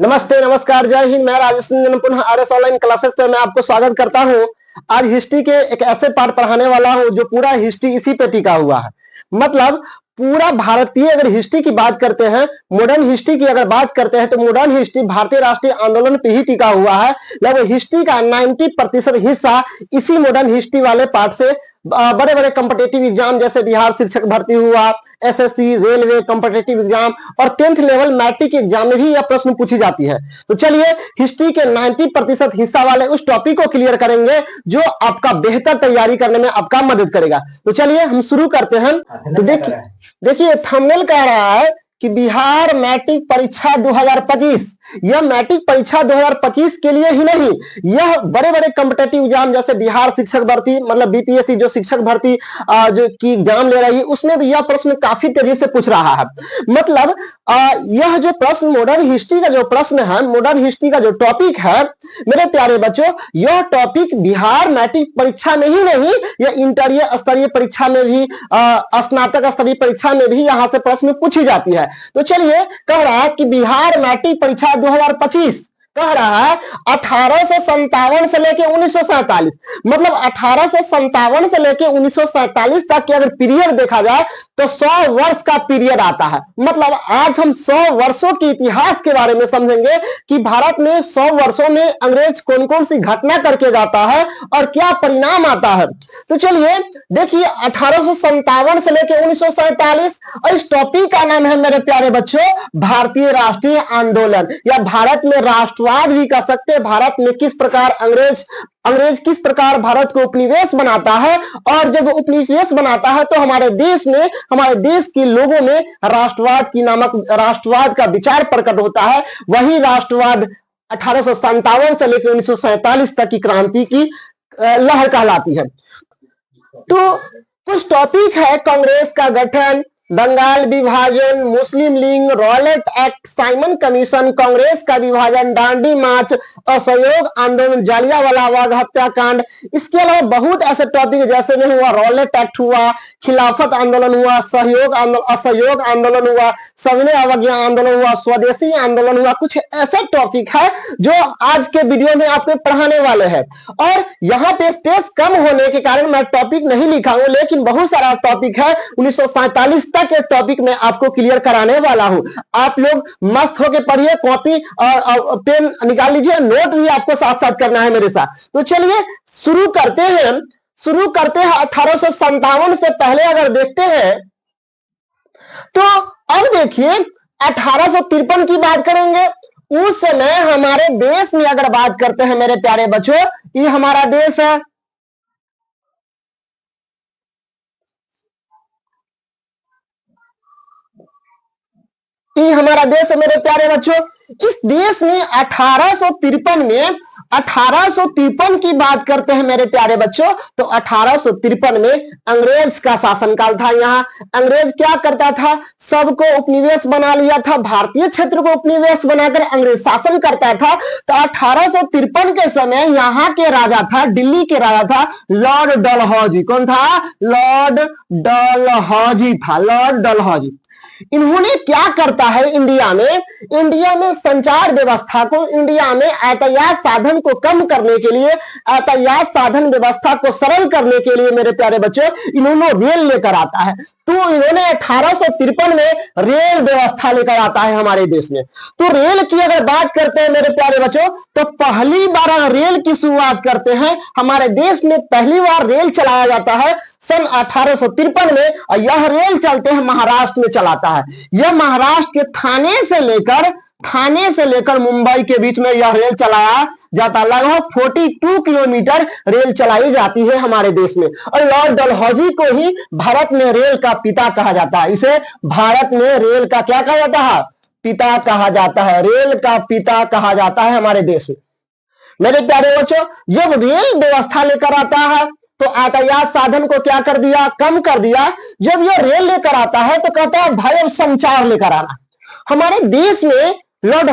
नमस्ते, नमस्कार, जय हिंद। मैं राजेश रंजन पुनः आरएस ऑनलाइन क्लासेस पे मैं आपको स्वागत करता हूँ। आज हिस्ट्री के एक ऐसे पार्ट पढ़ाने वाला हूँ जो पूरा हिस्ट्री इसी पे टिका हुआ है। मतलब पूरा भारतीय अगर हिस्ट्री की बात करते हैं, मॉडर्न हिस्ट्री की अगर बात करते हैं तो मॉडर्न हिस्ट्री भारतीय राष्ट्रीय आंदोलन पे ही टिका हुआ है। लगभग हिस्ट्री का 90% हिस्सा इसी मॉडर्न हिस्ट्री वाले पार्ट से बड़े बड़े कॉम्पिटेटिव एग्जाम जैसे बिहार शिक्षक भर्ती हुआ, एसएससी, रेलवे कॉम्पिटेटिव एग्जाम और 10th लेवल मैट्रिक एग्जाम में भी यह प्रश्न पूछी जाती है। तो चलिए हिस्ट्री के 90% हिस्सा वाले उस टॉपिक को क्लियर करेंगे जो आपका बेहतर तैयारी करने में आपका मदद करेगा। तो चलिए हम शुरू करते हैं। तो देखिए थंबनेल कह रहा है कि बिहार मैट्रिक परीक्षा 2025। यह मैट्रिक परीक्षा 2025 के लिए ही नहीं, यह बड़े बड़े कॉम्पिटेटिव एग्जाम जैसे बिहार शिक्षक भर्ती मतलब बीपीएससी जो शिक्षक भर्ती जो की एग्जाम ले रही है उसमें भी यह प्रश्न काफी तेजी से पूछ रहा है। मतलब यह जो प्रश्न मॉडर्न हिस्ट्री का जो प्रश्न है, मॉडर्न हिस्ट्री का जो टॉपिक है मेरे प्यारे बच्चों, यह टॉपिक बिहार मैट्रिक परीक्षा में ही नहीं, यह इंटरियर स्तरीय परीक्षा में भी, स्नातक स्तरीय परीक्षा में भी यहां से प्रश्न पूछी जाती है। तो चलिए कह रहा है कि बिहार मैट्रिक परीक्षा 2025 कह रहा है 1857 से लेके 1947, मतलब 1857 से लेके 1947 तक की अगर पीरियड देखा जाए तो 100 वर्ष का पीरियड आता है। मतलब आज हम 100 वर्षों के इतिहास के बारे में समझेंगे कि भारत में 100 वर्षों में अंग्रेज कौन कौन सी घटना करके जाता है और क्या परिणाम आता है। तो चलिए देखिए 1857 से लेके 1947 और इस टॉपिक का नाम है मेरे प्यारे बच्चों भारतीय राष्ट्रीय आंदोलन, या भारत में राष्ट्रवाद भी कह सकते हैं। भारत में किस प्रकार अंग्रेज किस प्रकार भारत को उपनिवेश बनाता है, और जब उपनिवेश बनाता है तो हमारे देश के लोगों में राष्ट्रवाद का विचार प्रकट होता है। वही राष्ट्रवाद 1857 से लेकर 1947 तक की क्रांति की लहर कहलाती है। तो कुछ टॉपिक है: कांग्रेस का गठन, बंगाल विभाजन, Muslim League, Rowlatt Act, Simon Commission, Congress का विभाजन, दांडी मार्च, असहयोग आंदोलन, जालियांवाला बाग हत्याकांड। इसके अलावा बहुत ऐसे टॉपिक जैसे में हुआ रॉलेट एक्ट हुआ, खिलाफत आंदोलन हुआ, असहयोग आंदोलन हुआ, सविनय अवज्ञा आंदोलन हुआ, स्वदेशी आंदोलन हुआ। कुछ ऐसे टॉपिक है जो आज के वीडियो में आपको पढ़ाने वाले हैं। और यहाँ पे स्पेस कम होने के कारण मैं टॉपिक नहीं लिखा हूं, लेकिन बहुत सारा टॉपिक है 1947 के टॉपिक में आपको क्लियर कराने वाला हूं। आप लोग मस्त होकर पढ़िए, कॉपी और पेन निकाल लीजिए, नोट भी आपको साथ साथ करना है मेरे साथ। तो चलिए शुरू करते हैं 1857 से पहले अगर देखते हैं तो अब देखिए 1853 की बात करेंगे। उस समय हमारे देश में अगर बात करते हैं मेरे प्यारे बच्चों, ये हमारा देश है, ये हमारा देश है मेरे प्यारे बच्चों। इस देश में 1853 की बात करते हैं मेरे प्यारे बच्चों, तो 1853 में अंग्रेज का शासनकाल था। यहाँ अंग्रेज क्या करता था, सबको उपनिवेश बना लिया था, भारतीय क्षेत्र को उपनिवेश बनाकर अंग्रेज शासन करता था। तो 1853 के समय यहाँ के राजा था, दिल्ली के राजा था लॉर्ड डलहौजी। कौन था? लॉर्ड डलहौजी था, लॉर्ड डलहौजी। इन्होंने क्या करता है, इंडिया में संचार व्यवस्था को, इंडिया में यातायात साधन को कम करने के लिए, यातायात साधन व्यवस्था को सरल करने के लिए मेरे प्यारे बच्चों इन्होंने रेल लेकर आता है। तो इन्होंने 1853 में रेल व्यवस्था लेकर आता है हमारे देश में। तो रेल की अगर बात करते हैं मेरे प्यारे बच्चों, तो पहली बार रेल की शुरुआत करते हैं हमारे देश में, पहली बार रेल चलाया जाता है सन 1853 में, और यह रेल चलते हैं महाराष्ट्र में चलाता है। यह महाराष्ट्र के थाने से लेकर मुंबई के बीच में यह रेल चलाया जाता है। लगभग 42 किलोमीटर रेल चलाई जाती है हमारे देश में। और लॉर्ड डलहौजी को ही भारत में रेल का पिता कहा जाता है। इसे भारत में रेल का क्या कहा जाता है? पिता कहा जाता है, रेल का पिता कहा जाता है हमारे देश में। मेरे प्यारे बच्चों, जब रेल व्यवस्था लेकर आता है तो यातायात साधन को क्या कर दिया? कम कर दिया। जब यह रेल लेकर आता है तो कहता है भाई अब संचार लेकर आना। हमारे देश में लॉर्ड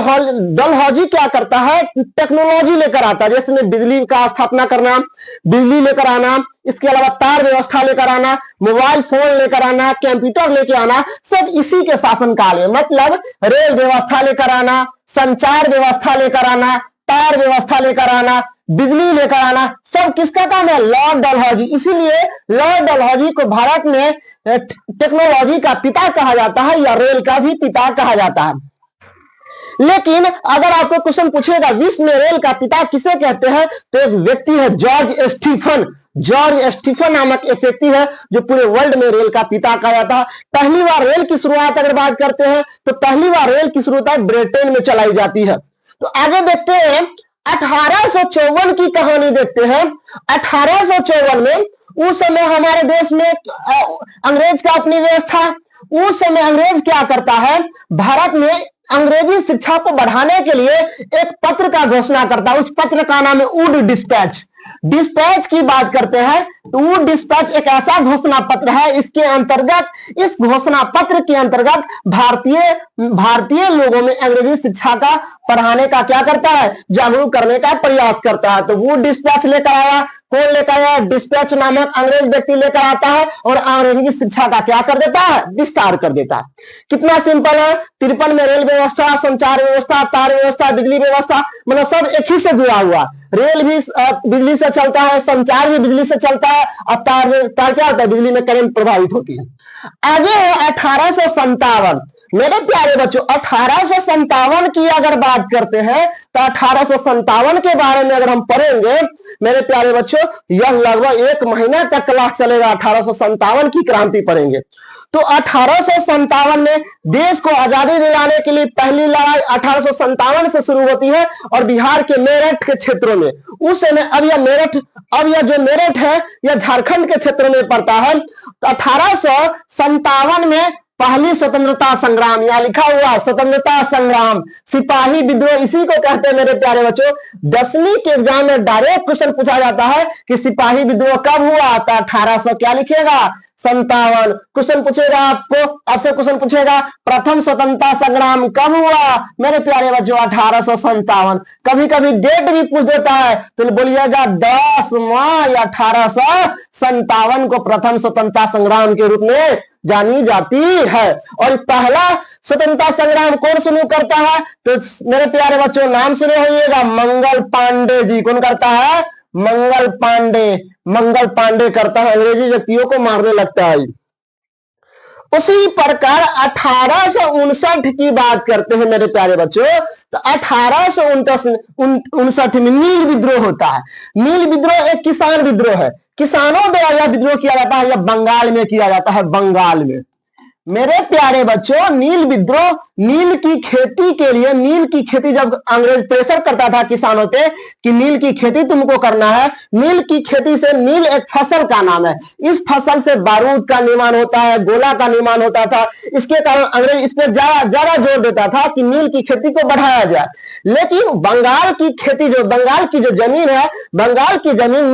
डलहौजी क्या करता है, टेक्नोलॉजी लेकर आता है, जैसे बिजली का स्थापना करना, बिजली लेकर आना, इसके अलावा तार व्यवस्था लेकर आना, मोबाइल फोन लेकर आना, कंप्यूटर लेकर आना, सब इसी के शासनकाल में। मतलब रेल व्यवस्था लेकर आना, संचार व्यवस्था लेकर आना, तार व्यवस्था लेकर आना, बिजली लेकर आना, सब किसका काम है, लॉर्ड डलहौजी। इसीलिए लॉर्ड डलहौजी को भारत में टेक्नोलॉजी का पिता कहा जाता है या रेल का भी पिता कहा जाता है। लेकिन अगर आपको क्वेश्चन पूछेगा विश्व में रेल का पिता किसे कहते हैं, तो एक व्यक्ति है जॉर्ज स्टीफन। जॉर्ज स्टीफन नामक एक व्यक्ति है जो पूरे वर्ल्ड में रेल का पिता कहा जाता है। पहली बार रेल की शुरुआत अगर बात करते हैं तो पहली बार रेल की शुरुआत ब्रिटेन में चलाई जाती है। तो आगे देखते हैं 1854 की कहानी देखते हैं। 1854 में उस समय हमारे देश में अंग्रेज का अपनी व्यवस्था। उस समय अंग्रेज क्या करता है, भारत में अंग्रेजी शिक्षा को बढ़ाने के लिए एक पत्र का घोषणा करता है। उस पत्र का नाम है वुड डिस्पैच। डिस्पैच की बात करते हैं तो वुड डिस्पैच एक ऐसा घोषणा पत्र है, इसके अंतर्गत, इस घोषणा पत्र के अंतर्गत भारतीय लोगों में अंग्रेजी शिक्षा का पढ़ाने का क्या करता है, जागरूक करने का प्रयास करता है। तो वुड डिस्पैच लेकर आया। कौन लेकर आया, डिस्पैच नामक अंग्रेज व्यक्ति लेकर आता है और अंग्रेजी की शिक्षा का क्या कर देता है, विस्तार कर देता है। कितना सिंपल है। 53 में रेल व्यवस्था, संचार व्यवस्था, तार व्यवस्था, बिजली व्यवस्था, मतलब सब एक ही से जुड़ा हुआ। रेल भी बिजली से चलता है, संचार भी बिजली से चलता है, और तार क्या होता है, बिजली में करंट प्रभावित होती है। आगे है 1857। मेरे प्यारे बच्चों 1857 की अगर बात करते हैं तो 1857 के बारे में अगर हम पढ़ेंगे मेरे प्यारे बच्चों, यह लगभग 1 महीना तक क्लास चलेगा। 1857 की क्रांति पढ़ेंगे तो 1857 में देश को आजादी दिलाने के लिए पहली लड़ाई 1857 से शुरू होती है और बिहार के मेरठ के क्षेत्रों में। उस समय अब यह जो मेरठ है यह झारखंड के क्षेत्र में पड़ता है। तो 1857 में पहली स्वतंत्रता संग्राम, यहां लिखा हुआ स्वतंत्रता संग्राम, सिपाही विद्रोह, इसी को कहते हैं मेरे प्यारे बच्चों। 10वीं के एग्जाम में डायरेक्ट क्वेश्चन पूछा जाता है कि सिपाही विद्रोह कब हुआ, तो 1800 क्या लिखिएगा, 57। क्वेश्चन पूछेगा आपसे क्वेश्चन पूछेगा प्रथम स्वतंत्रता संग्राम कब हुआ, मेरे प्यारे बच्चों 1857। कभी कभी डेट भी पूछ देता है तो बोलिएगा 10 मई 1857 को प्रथम स्वतंत्रता संग्राम के रूप में जानी जाती है। और पहला स्वतंत्रता संग्राम कौन शुरू करता है, तो मेरे प्यारे बच्चों नाम सुने होइएगा, मंगल पांडे जी। कौन करता है, मंगल पांडे। मंगल पांडे करता है, अंग्रेजी व्यक्तियों को मारने लगता है। उसी प्रकार 1859 की बात करते हैं मेरे प्यारे बच्चों, तो 1859 में नील विद्रोह होता है। नील विद्रोह एक किसान विद्रोह है। किसानों द्वारा यह विद्रोह किया जाता है, यह बंगाल में किया जाता है, बंगाल में। मेरे प्यारे बच्चों नील विद्रोह, नील की खेती के लिए, नील की खेती जब अंग्रेज प्रेशर करता था किसानों पे कि नील की खेती तुमको करना है, नील की खेती से, नील एक फसल का नाम है, इस फसल से बारूद का निर्माण होता है, गोला का निर्माण होता था। इसके कारण अंग्रेज इस पर ज्यादा जोर देता था कि नील की खेती को बढ़ाया जाए। लेकिन बंगाल की खेती, जो बंगाल की जो जमीन है, बंगाल की जमीन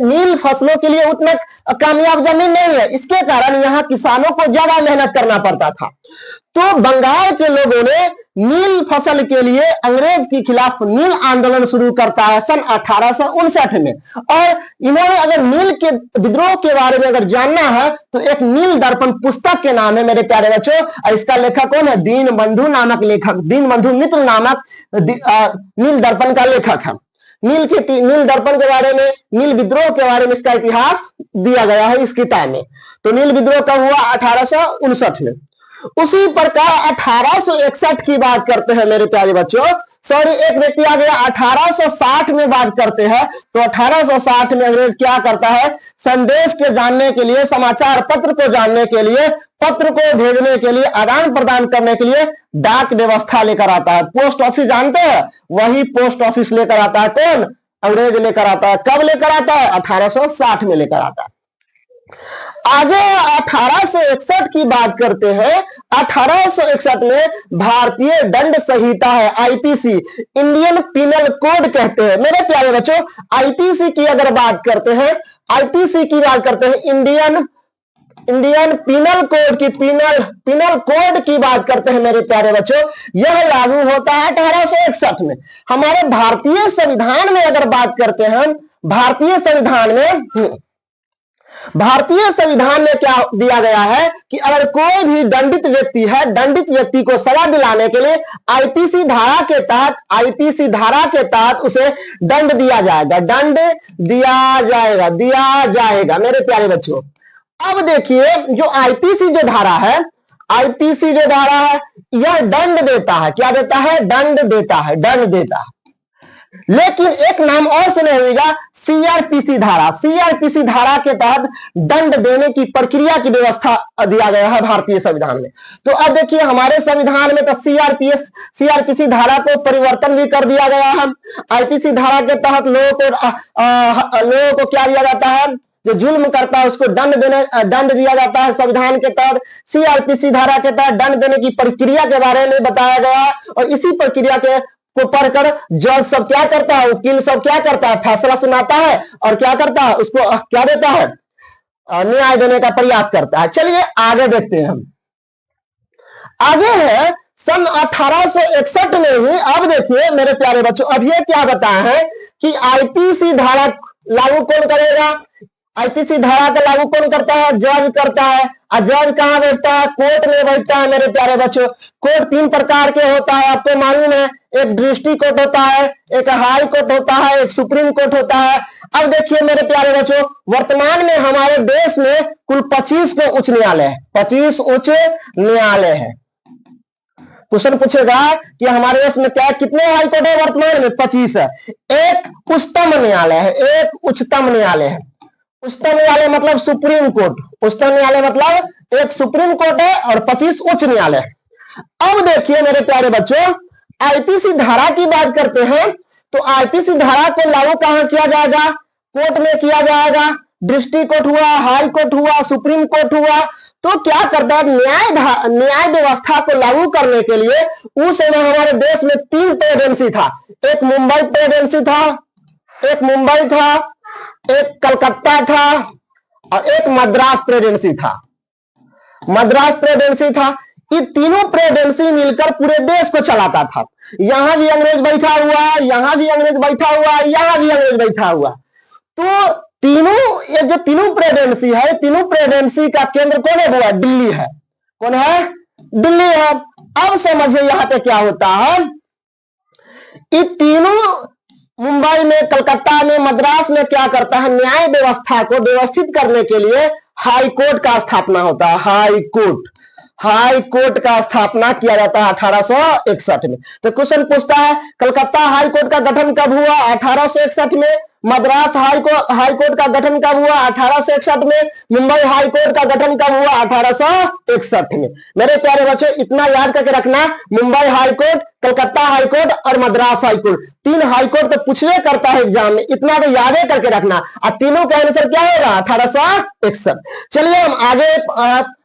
नील फसलों के लिए उतना कामयाब जमीन नहीं है। इसके कारण यहाँ किसानों को ज्यादा मेहनत करना पड़ता था। तो बंगाल के लोगों ने नील फसल के लिए अंग्रेज के खिलाफ नील आंदोलन शुरू करता है सन 1859 में। और इन्होंने अगर नील के विद्रोह के बारे में अगर जानना है तो एक नील दर्पण पुस्तक के नाम है मेरे प्यारे बच्चों। इसका लेखक कौन है, दीनबंधु नामक लेखक, दीनबंधु मित्र नामक नील दर्पण का लेखक है। नील दर्पण के बारे में, नील विद्रोह के बारे में इसका इतिहास दिया गया है इस किताब में। तो नील विद्रोह कब हुआ, 1859 में। उसी प्रकार 1861 की बात करते हैं मेरे प्यारे बच्चों, सॉरी एक व्यक्ति आ गया, 1860 में बात करते हैं। तो 1860 में अंग्रेज क्या करता है, संदेश के जानने के लिए, समाचार पत्र को जानने के लिए, पत्र को भेजने के लिए, आदान प्रदान करने के लिए डाक व्यवस्था लेकर आता है। पोस्ट ऑफिस जानते हैं, वही पोस्ट ऑफिस लेकर आता है। कौन, अंग्रेज लेकर आता है। कब लेकर आता है, 1860 में लेकर आता है। आगे 1861 की बात करते हैं। 1861 में भारतीय दंड संहिता है, आईपीसी, इंडियन पिनल कोड कहते हैं। मेरे प्यारे बच्चों आईपीसी की अगर बात करते हैं, आईपीसी की बात करते हैं, इंडियन इंडियन पिनल कोड की पिनल कोड की बात करते हैं मेरे प्यारे बच्चों, यह लागू होता है 1861 में। हमारे भारतीय संविधान में अगर बात करते हैं हम, भारतीय संविधान में क्या दिया गया है कि अगर कोई भी दंडित व्यक्ति है, दंडित व्यक्ति को सजा दिलाने के लिए आईपीसी धारा के तहत उसे दंड दिया जाएगा मेरे प्यारे बच्चों। अब देखिए जो आईपीसी जो धारा है, यह दंड देता है। क्या देता है? दंड देता है। लेकिन एक नाम और सुने होगा, सीआरपीसी धारा के तहत दंड देने की प्रक्रिया की व्यवस्था दिया गया है भारतीय संविधान में। तो अब देखिए हमारे संविधान में तो सीआरपीसी धारा को परिवर्तन भी कर दिया गया है। आईपीसी धारा के तहत लोगों को क्या दिया जाता है? जो जुल्म करता है उसको दंड दिया जाता है। संविधान के तहत सीआरपीसी धारा के तहत दंड देने की प्रक्रिया के बारे में बताया गया और इसी प्रक्रिया को पढ़कर जज सब क्या करता है, वकील सब क्या करता है? फैसला सुनाता है और क्या करता है? उसको क्या देता है? न्याय देने का प्रयास करता है। चलिए आगे देखते हैं हम। आगे है सन 1861 में ही। अब देखिए मेरे प्यारे बच्चों, अब ये क्या बताया है कि आईपीसी धारा लागू कौन करेगा? आईपीसी धारा का लागू कौन करता है? जज करता है। और जज कहां बैठता है? कोर्ट में बैठता है मेरे प्यारे बच्चों। कोर्ट 3 प्रकार के होता है, आपको मालूम है। एक डिस्ट्रिक्ट कोर्ट होता है, एक हाई कोर्ट होता है, एक सुप्रीम कोर्ट होता है। अब देखिए मेरे प्यारे बच्चों, वर्तमान में हमारे देश में कुल 25 उच्च न्यायालय है। 25 उच्च न्यायालय है। क्वेश्चन पूछेगा कि हमारे देश में क्या कितने हाई कोर्ट है? वर्तमान में 25 है। एक उच्चतम न्यायालय है, एक उच्चतम न्यायालय है। उच्चतम न्यायालय मतलब सुप्रीम कोर्ट। उच्चतम न्यायालय मतलब एक सुप्रीम कोर्ट है और 25 उच्च न्यायालय। अब देखिए मेरे प्यारे बच्चों, आईपीसी धारा की बात करते हैं तो आईपीसी धारा को लागू कहां किया जाएगा? कोर्ट में किया जाएगा। डिस्ट्रिक्ट कोर्ट हुआ, हाई कोर्ट हुआ, सुप्रीम कोर्ट हुआ। तो क्या करता है? न्याय व्यवस्था को लागू करने के लिए उस समय हमारे देश में 3 प्रेसिडेंसी था। एक मुंबई प्रेसिडेंसी था, एक कलकत्ता था और एक मद्रास प्रेसिडेंसी था। ये तीनों प्रेसिडेंसी मिलकर पूरे देश को चलाता था। यहां भी अंग्रेज बैठा हुआ, यहां भी अंग्रेज बैठा हुआ, यहां भी अंग्रेज बैठा हुआ। तो ये जो तीनों प्रेसिडेंसी है, तीनों प्रेसिडेंसी का केंद्र कौन है? वो दिल्ली है। कौन है? दिल्ली है। अब समझिए यहां पे क्या होता है। ये तीनों मुंबई में, कलकत्ता में, मद्रास में क्या करता है? न्याय व्यवस्था को व्यवस्थित करने के लिए हाई कोर्ट का स्थापना होता है। हाई कोर्ट का स्थापना किया जाता है 1861 में। तो क्वेश्चन पूछता है कलकत्ता हाई कोर्ट का गठन कब हुआ? 1861 में। मद्रास हाई कोर्ट का गठन कब हुआ? 1861 में। मुंबई हाई कोर्ट का गठन कब हुआ? 1861 में। मेरे प्यारे बच्चों, इतना याद करके रखना, Mumbai high court, Calcutta high court और Madras high court, 3 high court तो पूछने करता है एग्जाम में। इतना तो याद करके रखना। और तीनों का आंसर क्या होगा? 1861। चलिए हम आगे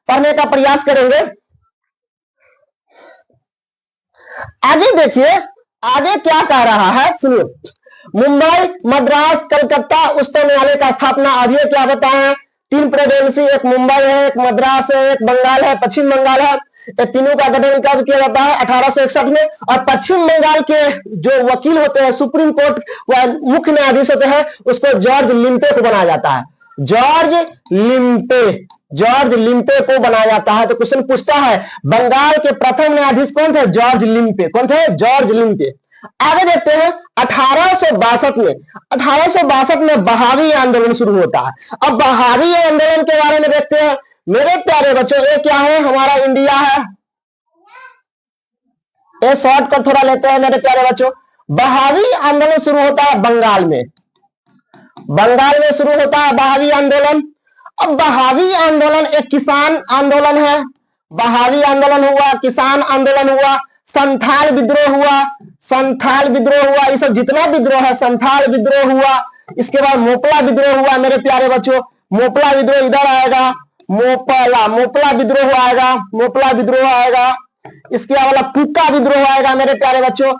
पढ़ने का प्रयास करेंगे। आगे देखिए, आगे क्या कह रहा है, सुनिए। मुंबई, मद्रास, कलकत्ता उच्चतम न्यायालय का स्थापना। अब ये क्या बताएं? 3 प्रेसिडेंसी, एक मुंबई है, एक मद्रास है, एक बंगाल है, पश्चिम बंगाल है। ये तीनों का गठन कब किया जाता है? 1861 में। और पश्चिम बंगाल के जो वकील होते हैं, सुप्रीम कोर्ट व मुख्य न्यायाधीश होते हैं, उसको जॉर्ज लिम्पे को बनाया जाता है। जॉर्ज लिम्पे को बनाया जाता है। तो क्वेश्चन पूछता है बंगाल के प्रथम न्यायाधीश कौन थे? जॉर्ज लिम्पे। कौन थे? जॉर्ज लिम्पे। आगे देखते हैं 1862 में बहावी आंदोलन शुरू होता है। अब बहावी आंदोलन के बारे में देखते हैं मेरे प्यारे बच्चों। ये क्या है? हमारा इंडिया है। ये शॉर्टकट थोड़ा लेते हैं मेरे प्यारे बच्चों। बहावी आंदोलन शुरू होता है बंगाल में शुरू होता है बहावी आंदोलन। अब बहावी आंदोलन एक किसान आंदोलन है। बहावी आंदोलन हुआ, किसान आंदोलन हुआ, संथाल विद्रोह हुआ, ये सब जितना विद्रोह है, संथाल विद्रोह हुआ। इसके बाद मोपला विद्रोह हुआ मेरे प्यारे बच्चों। मोपला विद्रोह इधर आएगा, मोपला विद्रोह आएगा। इसके अलावा कुका विद्रोह आएगा मेरे प्यारे बच्चों।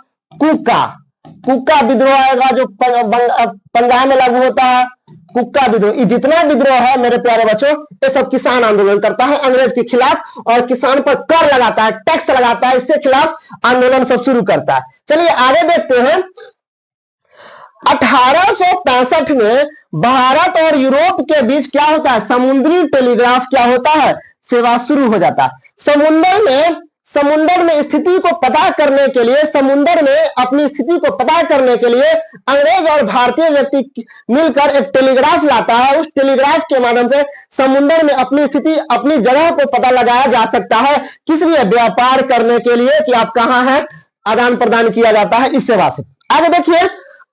कुका विद्रोह आएगा जो पंजाब में लागू होता है, कुका विद्रोह। ये जितना विद्रोह है मेरे प्यारे बच्चों, ये सब किसान आंदोलन करता है अंग्रेज के खिलाफ, और किसान पर कर लगाता है, टैक्स लगाता है, इसके खिलाफ आंदोलन सब शुरू करता है। चलिए आगे देखते हैं। 1865 में भारत और यूरोप के बीच क्या होता है, समुद्री टेलीग्राफ क्या होता है, सेवा शुरू हो जाता है। समुद्र में स्थिति को पता करने के लिए, समुद्र में अपनी स्थिति को पता करने के लिए अंग्रेज और भारतीय व्यक्ति मिलकर एक टेलीग्राफ लाता है। उस टेलीग्राफ के माध्यम से समुद्र में अपनी स्थिति, अपनी जगह को पता लगाया जा सकता है। किस लिए, व्यापार करने के लिए कि आप कहां हैं, आदान प्रदान किया जाता है इस सेवा से। आगे देखिए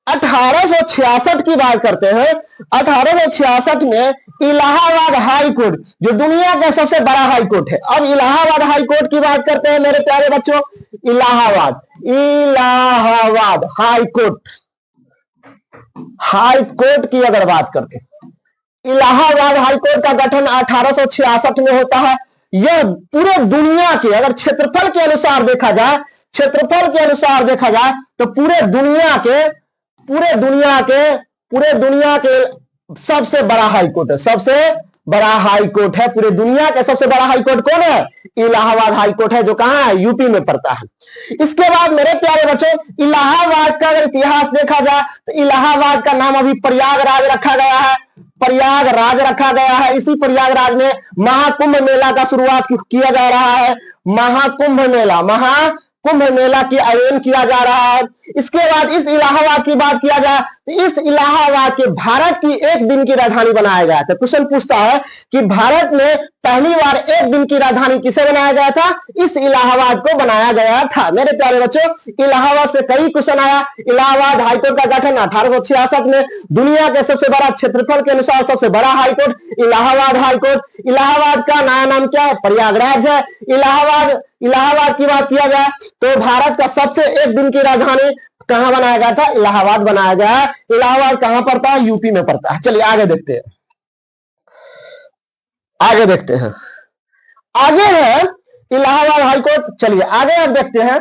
1866 की बात करते हैं। 1866 में इलाहाबाद हाई कोर्ट, जो दुनिया का सबसे बड़ा हाई कोर्ट है। अब इलाहाबाद हाई कोर्ट की बात करते हैं मेरे प्यारे बच्चों। इलाहाबाद हाई कोर्ट की अगर बात करते हैं, इलाहाबाद हाई कोर्ट का गठन 1866 में होता है। यह पूरे दुनिया के, अगर क्षेत्रफल के अनुसार देखा जाए तो पूरे दुनिया के सबसे बड़ा हाई कोर्ट है, सबसे बड़ा हाई कोर्ट है। पूरे दुनिया का सबसे बड़ा हाई कोर्ट कौन है, इलाहाबाद हाई कोर्ट है, जो कहां है, यूपी में पड़ता है। इसके बाद मेरे प्यारे बच्चों, इलाहाबाद का अगर इतिहास देखा जाए तो इलाहाबाद का नाम अभी प्रयागराज रखा गया है, प्रयागराज रखा गया है। इसी प्रयागराज में महाकुंभ मेला का शुरुआत किया जा रहा है। महाकुंभ मेला की आयोजन किया जा रहा है। इसके बाद इस इलाहाबाद की बात किया जाए तो इस इलाहाबाद के भारत की एक दिन की राजधानी बनाया गया था। क्वेश्चन पूछता है कि भारत में पहली बार एक दिन की राजधानी किसे बनाया गया था, इस इलाहाबाद को बनाया गया था। मेरे प्यारे बच्चों, इलाहाबाद से कई क्वेश्चन आया। इलाहाबाद हाईकोर्ट का गठन 1866 में, दुनिया के सबसे बड़ा, क्षेत्रफल के अनुसार सबसे बड़ा हाईकोर्ट इलाहाबाद हाईकोर्ट। इलाहाबाद का नया नाम क्या है, प्रयागराज है। इलाहाबाद की बात किया जाए तो भारत का सबसे एक दिन की राजधानी कहां बनाया गया था, इलाहाबाद बनाया गया है। इलाहाबाद कहां पड़ता है, यूपी में पड़ता है। चलिए आगे देखते हैं। आगे है इलाहाबाद हाईकोर्ट। चलिए आगे अब देखते हैं।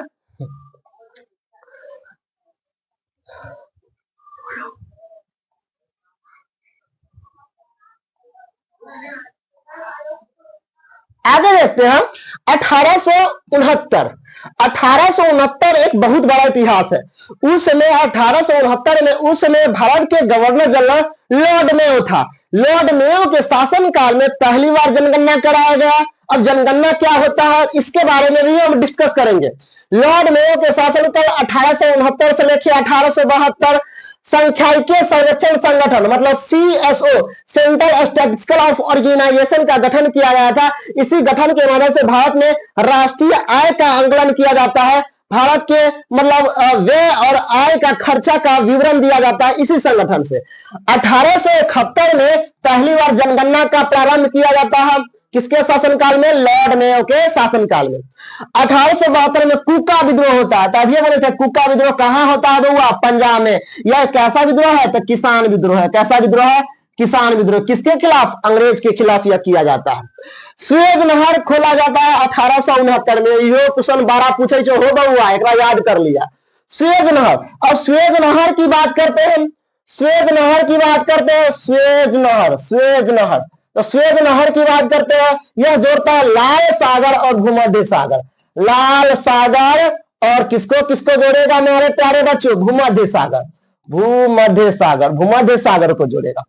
आगे देखते हैं 1869 एक बहुत बड़ा इतिहास है। उस समय 1869 में, उस समय भारत के गवर्नर जनरल लॉर्ड मेयो था। लॉर्ड मेयो के शासन काल में पहली बार जनगणना कराया गया। अब जनगणना क्या होता है इसके बारे में भी हम डिस्कस करेंगे। लॉर्ड मेयो के शासन काल 1869 से लेकर 1872 सांख्यिकीय सर्वेक्षण संगठन मतलब CSO, central statistical of organisation का गठन किया गया था। इसी गठन के माध्यम से भारत में राष्ट्रीय आय का आंकलन किया जाता है। भारत के मतलब व्यय और आय का खर्चा का विवरण दिया जाता है इसी संगठन से। 1871 में पहली बार जनगणना का प्रारंभ किया जाता है। किसके शासनकाल में, लॉर्ड मेयो के शासनकाल में। 1872 में कुका विद्रोह होता है। तभी बोले थे कुका विद्रोह कहां होता है बउआ, पंजाब में। यह कैसा विद्रोह है, तो किसान विद्रोह है। कैसा विद्रोह है, किसान विद्रोह। किसके खिलाफ, अंग्रेज के खिलाफ यह किया जाता है। सुएज नहर खोला जाता है 1869 में। यो क्वेश्चन 12 पूछे जो हो बउआ, एक याद कर लिया। सुएज नहर। अब सुएज नहर की बात करते हैं, सुएज नहर तो सुएज नहर की बात करते हैं। यह जोड़ता है लाल सागर और भूमध्य सागर। लाल सागर और किसको किसको जोड़ेगा मेरे प्यारे बच्चों, भूमध्य सागर को जोड़ेगा।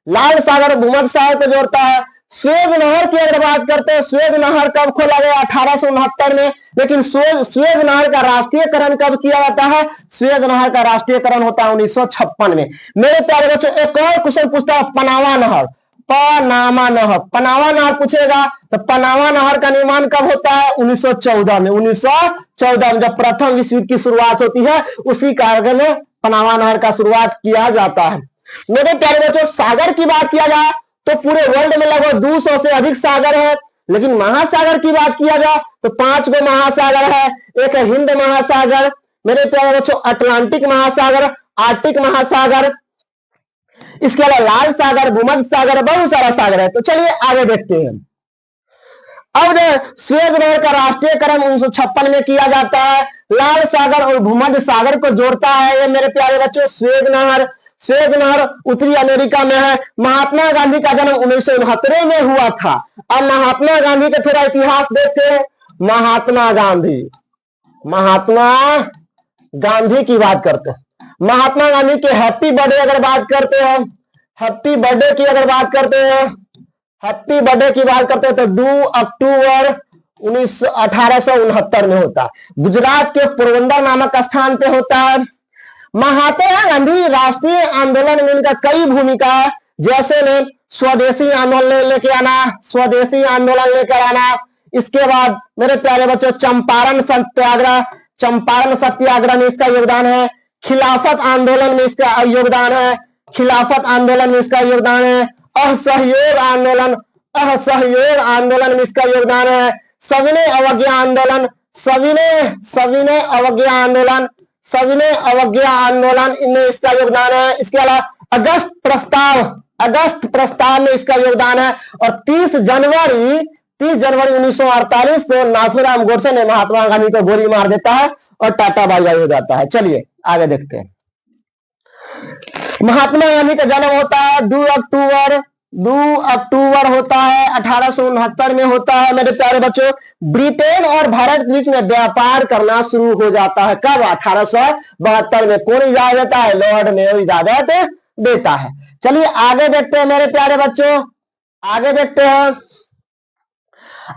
लाल सागर भूमध्य सागर को जोड़ता है। सुएज नहर की अगर बात करते हैं, सुएज नहर कब खोला गया, 1869 में। लेकिन सुएज नहर का राष्ट्रीयकरण कब किया जाता है, सुएज नहर का राष्ट्रीयकरण होता है 1956 में। मेरे प्यारे बच्चों, एक और क्वेश्चन पूछता है, पनामा नहर पूछेगा तो पनामा नहर का निर्माण कब होता है, 1914 में। 1914 में जब प्रथम विश्व युद्ध की शुरुआत होती है, उसी कार्य में पनामा नहर का शुरुआत किया जाता है। मेरे प्यारे बच्चों, सागर की बात किया जाए तो पूरे वर्ल्ड में लगभग 200 से अधिक सागर है। लेकिन महासागर की बात किया जाए तो 5 गो महासागर है। एक है हिंद महासागर, मेरे प्यारे बच्चों, अटलांटिक महासागर, आर्टिक महासागर, इसके अलावा लाल सागर, भूमध्य सागर, बहुत सारा सागर है। तो चलिए आगे देखते हैं। अब सुएज नहर का राष्ट्रीयकरण 1956 में किया जाता है। लाल सागर और भूमध्य सागर को जोड़ता है ये मेरे प्यारे बच्चों सुएज नहर। सुएज नहर उत्तरी अमेरिका में है। महात्मा गांधी का जन्म 1969 में हुआ था। अब महात्मा गांधी का थोड़ा इतिहास देखते हैं। महात्मा गांधी की बात करते हैं। महात्मा गांधी के हैप्पी बर्थडे अगर बात करते हैं, हैप्पी बर्थडे की अगर बात करते हैं, हैप्पी बर्थडे की बात करते हैं तो 2 अक्टूबर 1869 में होता है। गुजरात के पोरबंदर नामक स्थान पे होता है। महात्मा गांधी राष्ट्रीय आंदोलन में इनका कई भूमिका है, जैसे ने स्वदेशी आंदोलन लेके आना, स्वदेशी आंदोलन लेकर आना। इसके बाद मेरे प्यारे बच्चों चंपारण सत्याग्रह में इसका योगदान है। खिलाफत आंदोलन में इसका योगदान है। खिलाफत आंदोलन में इसका योगदान है। असहयोग आंदोलन में इसका योगदान है। सविनय अवज्ञा आंदोलन इनमें इसका योगदान है। इसके अलावा अगस्त प्रस्ताव में इसका योगदान है। और 30 जनवरी 1948 को नाथूराम गोडसे ने महात्मा गांधी को गोली मार देता है और टाटा बाई बाई हो जाता है। चलिए आगे देखते हैं। महात्मा गांधी का जन्म होता है 2 अक्टूबर होता है 1869 में होता है मेरे प्यारे बच्चों। ब्रिटेन और भारत के बीच में व्यापार करना शुरू हो जाता है कब? 1872 में। कौन इजाजत देता है? लॉर्ड मेयो इजाजत देता है। चलिए आगे देखते हैं मेरे प्यारे बच्चों, आगे देखते हैं।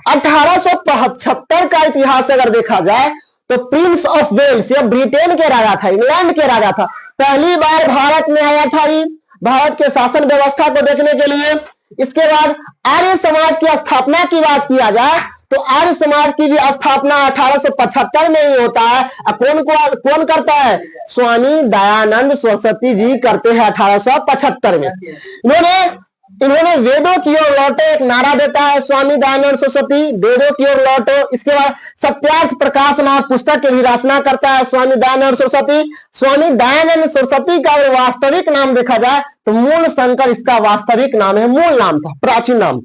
1875 का इतिहास अगर देखा जाए तो प्रिंस ऑफ वेल्स, यह ब्रिटेन के राजा था, इंग्लैंड के राजा था, पहली बार भारत में आया था भारत के शासन व्यवस्था को देखने के लिए। इसके बाद आर्य समाज की स्थापना की बात किया जाए तो आर्य समाज की भी स्थापना 1875 में ही होता है। कौन करता है? स्वामी दयानंद सरस्वती जी करते हैं 1875 में। इन्होंने वेदों की ओर लौटो एक नारा देता है स्वामी दयानंद सरस्वती, वेदों की ओर लौटो। इसके बाद सत्यार्थ प्रकाश नाम पुस्तक की भी रचना करता है स्वामी दयानंद सरस्वती। स्वामी दयानंद सरस्वती का वास्तविक नाम देखा जाए तो मूल शंकर इसका वास्तविक नाम है, मूल नाम था, प्राचीन नाम।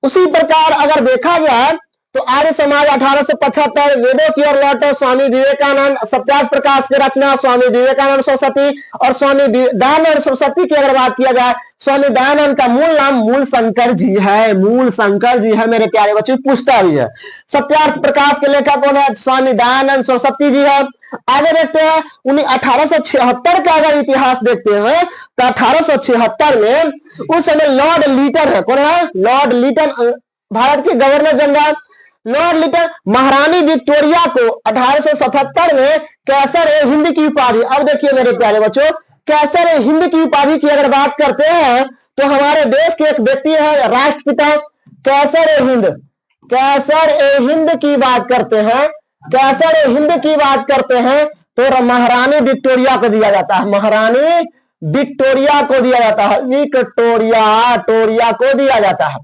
उसी प्रकार अगर देखा जाए तो आर्य समाज 1875, वेदों की ओर लौटो स्वामी विवेकानंद, सत्यार्थ प्रकाश की रचना स्वामी विवेकानंद सरस्वती। और स्वामी दयानंद सरस्वती की अगर बात किया जाए, स्वामी दयानंद का मूल नाम मूल शंकर जी है, मूल शंकर जी है मेरे प्यारे बच्चों, पूछता भी है। सत्यार्थ प्रकाश के लेखक कौन है? स्वामी दयानंद सरस्वती जी है। आगे देखते हैं 1876 का अगर इतिहास देखते हैं तो 1876 में उस समय लॉर्ड लीटन है। कौन है? लॉर्ड लीटन, भारत के गवर्नर जनरल लॉर्ड लीटन महारानी विक्टोरिया को 1877 में कैसर ए हिंद की उपाधि। अब देखिए मेरे प्यारे बच्चों, कैसर ए हिंद की उपाधि की अगर बात करते हैं तो हमारे देश के एक व्यक्ति है राष्ट्रपिता कैसर ए हिंद। कैसर ए हिंद की बात करते हैं, कैसर ए हिंद की बात करते हैं तो महारानी विक्टोरिया को दिया जाता है, महारानी विक्टोरिया को दिया जाता है, विक्टोरिया को दिया जाता है।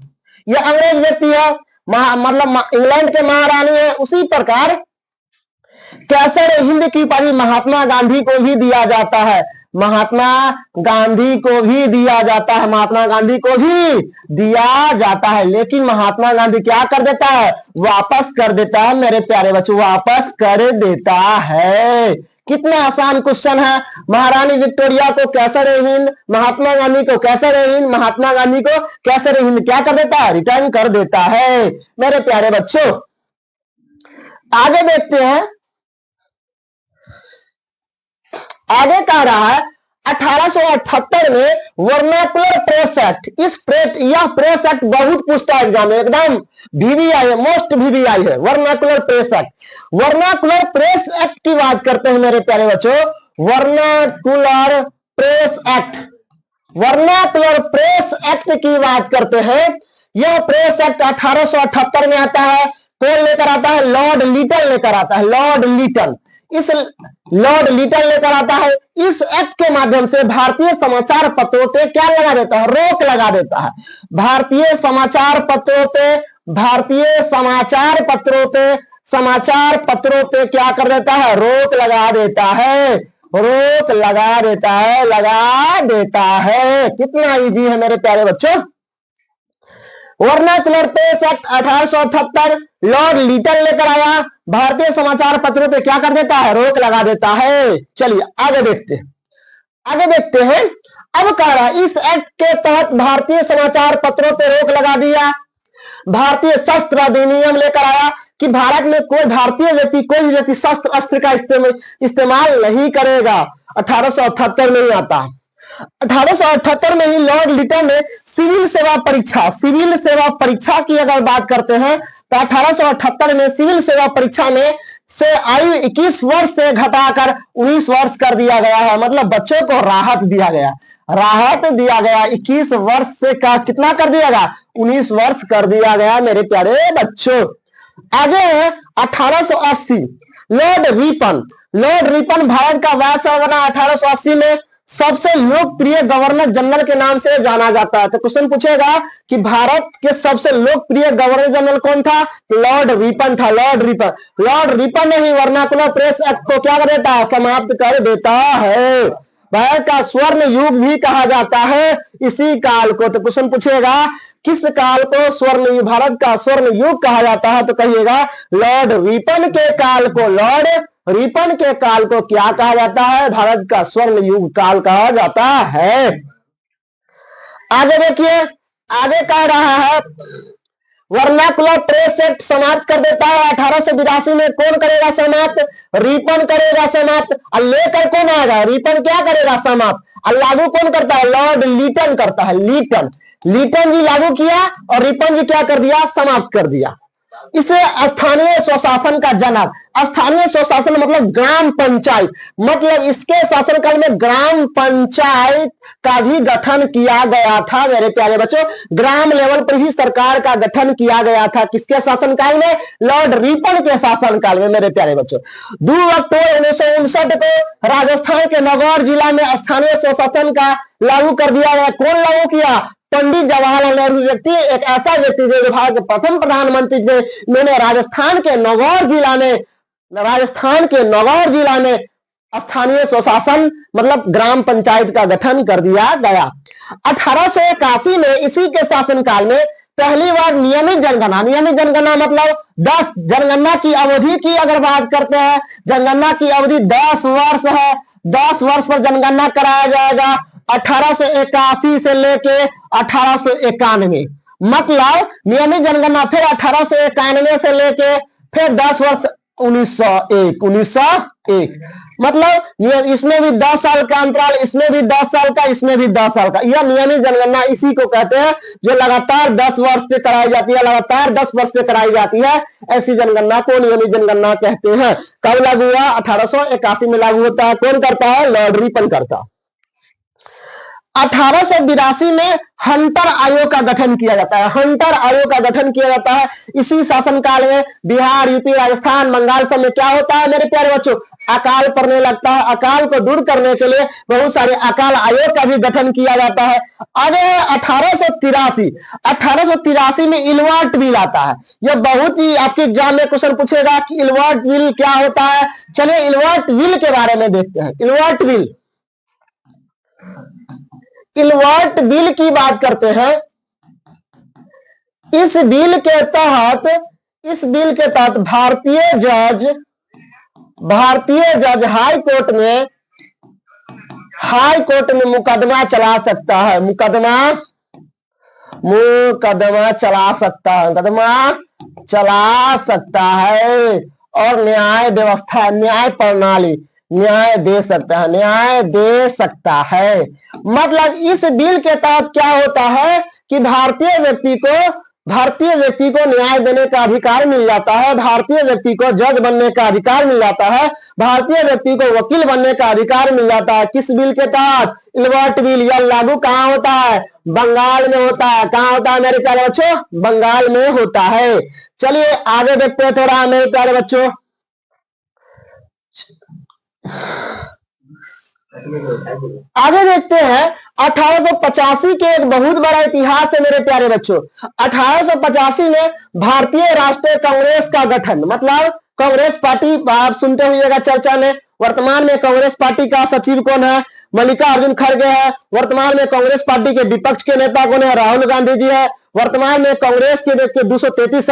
यह अंग्रेज व्यक्ति है, मतलब इंग्लैंड के महारानी है। उसी प्रकार कैसर हिंद की उपाधि महात्मा गांधी को भी दिया जाता है, महात्मा गांधी को भी दिया जाता है, महात्मा गांधी को भी दिया जाता है। लेकिन महात्मा गांधी क्या कर देता है? वापस कर देता है मेरे प्यारे बच्चों, वापस कर देता है। कितना आसान क्वेश्चन है। महारानी विक्टोरिया को कैसर ए हिंद, महात्मा गांधी को कैसर ए हिंद, महात्मा गांधी को कैसर ए हिंद क्या कर देता है? रिटर्न कर देता है मेरे प्यारे बच्चों। आगे देखते हैं, आगे कह रहा है 1878 में वर्नाकुलर प्रेस एक्ट। यह प्रेस एक्ट बहुत पूछता है एग्जाम में, एकदम VVI है, मोस्ट VVI है, vernacular press act. Vernacular press act की बात करते हैं मेरे प्यारे बच्चों, vernacular press act, vernacular press act की बात करते हैं। यह प्रेस एक्ट 1878 में आता है। कौन लेकर आता है? लॉर्ड लीटन लेकर आता है, लॉर्ड लीटन। इस लॉर्ड लीटन लेकर आता है। इस एक्ट के माध्यम से भारतीय समाचार पत्रों पे क्या लगा देता है? रोक लगा देता है। भारतीय समाचार पत्रों पे क्या कर देता है? रोक लगा देता है, रोक लगा देता है। कितना इजी है मेरे प्यारे बच्चों। Vernacular press act 1878 Lord Lytton लेकर आया, भारतीय समाचार पत्रों पे क्या कर देता है, रोक लगा देता है। चलिए आगे देखते हैं। अब कह रहा है इस एक्ट के तहत भारतीय समाचार पत्रों पे रोक लगा दिया। भारतीय शस्त्र अधिनियम लेकर आया कि भारत में कोई भारतीय व्यक्ति, कोई भी व्यक्ति शस्त्र अस्त्र का इस्तेमाल नहीं करेगा। 1878 में ही आता है। 1878 में ही लॉर्ड लिटन ने सिविल सेवा परीक्षा की अगर बात करते हैं तो 1878 में सिविल सेवा परीक्षा में से आयु 21 वर्ष से घटाकर 19 वर्ष कर दिया गया है। मतलब बच्चों को राहत दिया गया 21 वर्ष से का कितना कर दिया गया, 19 वर्ष कर दिया गया मेरे प्यारे बच्चों। आगे है 1880 लॉर्ड रिपन भारत का वायसराय बना। 1880 में सबसे लोकप्रिय गवर्नर जनरल के नाम से जाना जाता है। तो क्वेश्चन पूछेगा कि भारत के सबसे लोकप्रिय गवर्नर जनरल कौन था, लॉर्ड रिपन था। लॉर्ड रिपन ने ही वर्नाकुलर प्रेस एक्ट को क्या कर देता है, समाप्त कर देता है। भारत का स्वर्ण युग भी कहा जाता है इसी काल को। तो क्वेश्चन पूछेगा किस काल को भारत का स्वर्ण युग कहा जाता है, तो कहिएगा लॉर्ड रिपन के काल को। लॉर्ड रिपन के काल को क्या कहा जाता है, भारत का स्वर्ण युग काल कहा जाता है। आगे देखिए, आगे कह रहा है वर्नाकुलर प्रेस एक्ट समाप्त कर देता है। 1882 में कौन करेगा समाप्त, रिपन करेगा समाप्त। और लेकर कौन आएगा, रिपन क्या करेगा समाप्त, और लागू कौन करता है, लॉर्ड लीटन करता है। लीटन जी लागू किया और रिपन जी क्या कर दिया, समाप्त कर दिया। इसे स्थानीय स्वशासन का जनक, स्थानीय स्वशासन मतलब ग्राम पंचायत, मतलब इसके शासनकाल में ग्राम पंचायत का भी गठन किया गया था मेरे प्यारे बच्चों। ग्राम लेवल पर ही सरकार का गठन किया गया था। किसके शासनकाल में, लॉर्ड रिपन के शासनकाल में मेरे प्यारे बच्चों। 2 अक्टूबर 1959 को राजस्थान के नगौर जिला में स्थानीय स्वशासन का लागू कर दिया गया। कौन लागू किया, पंडित जवाहरलाल नेहरू व्यक्ति, एक ऐसा व्यक्ति जो भारत के प्रथम प्रधानमंत्री थे। मैंने राजस्थान के नगौर जिला में स्थानीय स्वशासन मतलब ग्राम पंचायत का गठन कर दिया गया। 1881 में इसी के शासनकाल में पहली बार नियमित जनगणना मतलब 10 जनगणना की अवधि की अगर बात करते हैं, जनगणना की अवधि 10 वर्ष है। 10 वर्ष पर जनगणना कराया जाएगा। 1881 से लेके 1891 मतलब नियमित जनगणना, फिर 1891 से लेके फिर 10 वर्ष 1901 मतलब इसमें भी 10 साल का अंतराल, इसमें भी 10 साल का, इसमें भी 10 साल का। यह नियमित जनगणना इसी को कहते हैं जो लगातार 10 वर्ष पे कराई जाती है, लगातार 10 वर्ष पे कराई जाती है। ऐसी जनगणना को नियमित जनगणना कहते हैं। कब लागू हुआ, 1881 में लागू होता है। कौन करता है, लॉर्ड रिपन करता। 1882 में हंटर आयोग का गठन किया जाता है। इसी शासनकाल में बिहार, यूपी, राजस्थान, बंगाल सब में क्या होता है मेरे प्यारे बच्चों, अकाल पड़ने लगता है। अकाल को दूर करने के लिए बहुत सारे अकाल आयोग का भी गठन किया जाता है। आगे है 1883 में इल्वर्ट बिल आता है। यह बहुत ही आपके एग्जाम में क्वेश्चन पूछेगा कि इल्वर्ट बिल क्या होता है। चलिए इल्वर्ट बिल के बारे में देखते हैं। इल्वर्ट बिल की बात करते हैं। इस बिल के तहत भारतीय जज हाई कोर्ट में मुकदमा चला सकता है। मुकदमा चला सकता है और न्याय व्यवस्था, न्याय प्रणाली न्याय दे सकता है। मतलब इस बिल के तहत क्या होता है कि भारतीय व्यक्ति को न्याय देने का अधिकार मिल जाता है, भारतीय व्यक्ति को जज बनने का अधिकार मिल जाता है, भारतीय व्यक्ति को वकील बनने का अधिकार मिल जाता है। किस बिल के तहत, इल्वर्ट बिल। यह लागू कहां होता है, बंगाल में होता है। कहां होता है मेरे प्यारे बच्चों, बंगाल में होता है। चलिए आगे देखते हैं थोड़ा मेरे प्यारे बच्चों। आगे देखते हैं 1885 के एक बहुत बड़ा इतिहास है मेरे प्यारे बच्चों। 1885 में भारतीय राष्ट्रीय कांग्रेस का गठन, मतलब कांग्रेस पार्टी आप सुनते होइएगा चर्चा में, वर्तमान में कांग्रेस पार्टी का सचिव कौन है? मल्लिकार्जुन खड़गे है। वर्तमान में कांग्रेस पार्टी के विपक्ष के नेता कौन है? राहुल गांधी जी है। वर्तमान में कांग्रेस के 233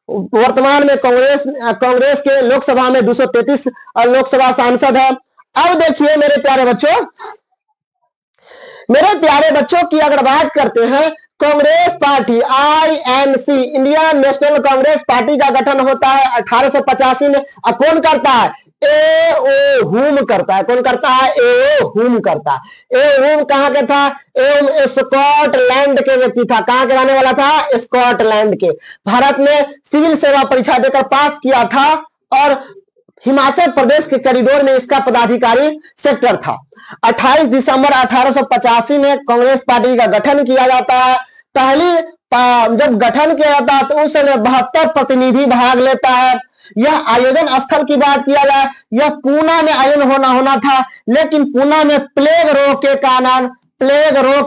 वर्तमान में कांग्रेस के लोकसभा में 233 लोकसभा सांसद है। अब देखिए मेरे प्यारे बच्चों की अगर बात करते हैं, Congress party INC Indian national Congress party का गठन होता है 1885 में। कौन करता है? A.O. हुम करता है। कौन करता है? A.O. हुम करता है। A.O. हुम कहां के था? A.O. स्कॉटलैंड के व्यक्ति था। कहां के रहने वाला था? स्कॉटलैंड के। भारत में सिविल सेवा परीक्षा देकर पास किया था और हिमाचल प्रदेश के कॉरिडोर में इसका पदाधिकारी सेक्टर था। 28 दिसंबर 1885 में कांग्रेस पार्टी का गठन किया जाता है। जब गठन किया जाता है तो उस समय 72 प्रतिनिधि भाग लेता है। यह आयोजन स्थल की बात किया जाए, यह पूना में आयोजन होना था, लेकिन पूना में प्लेग रोग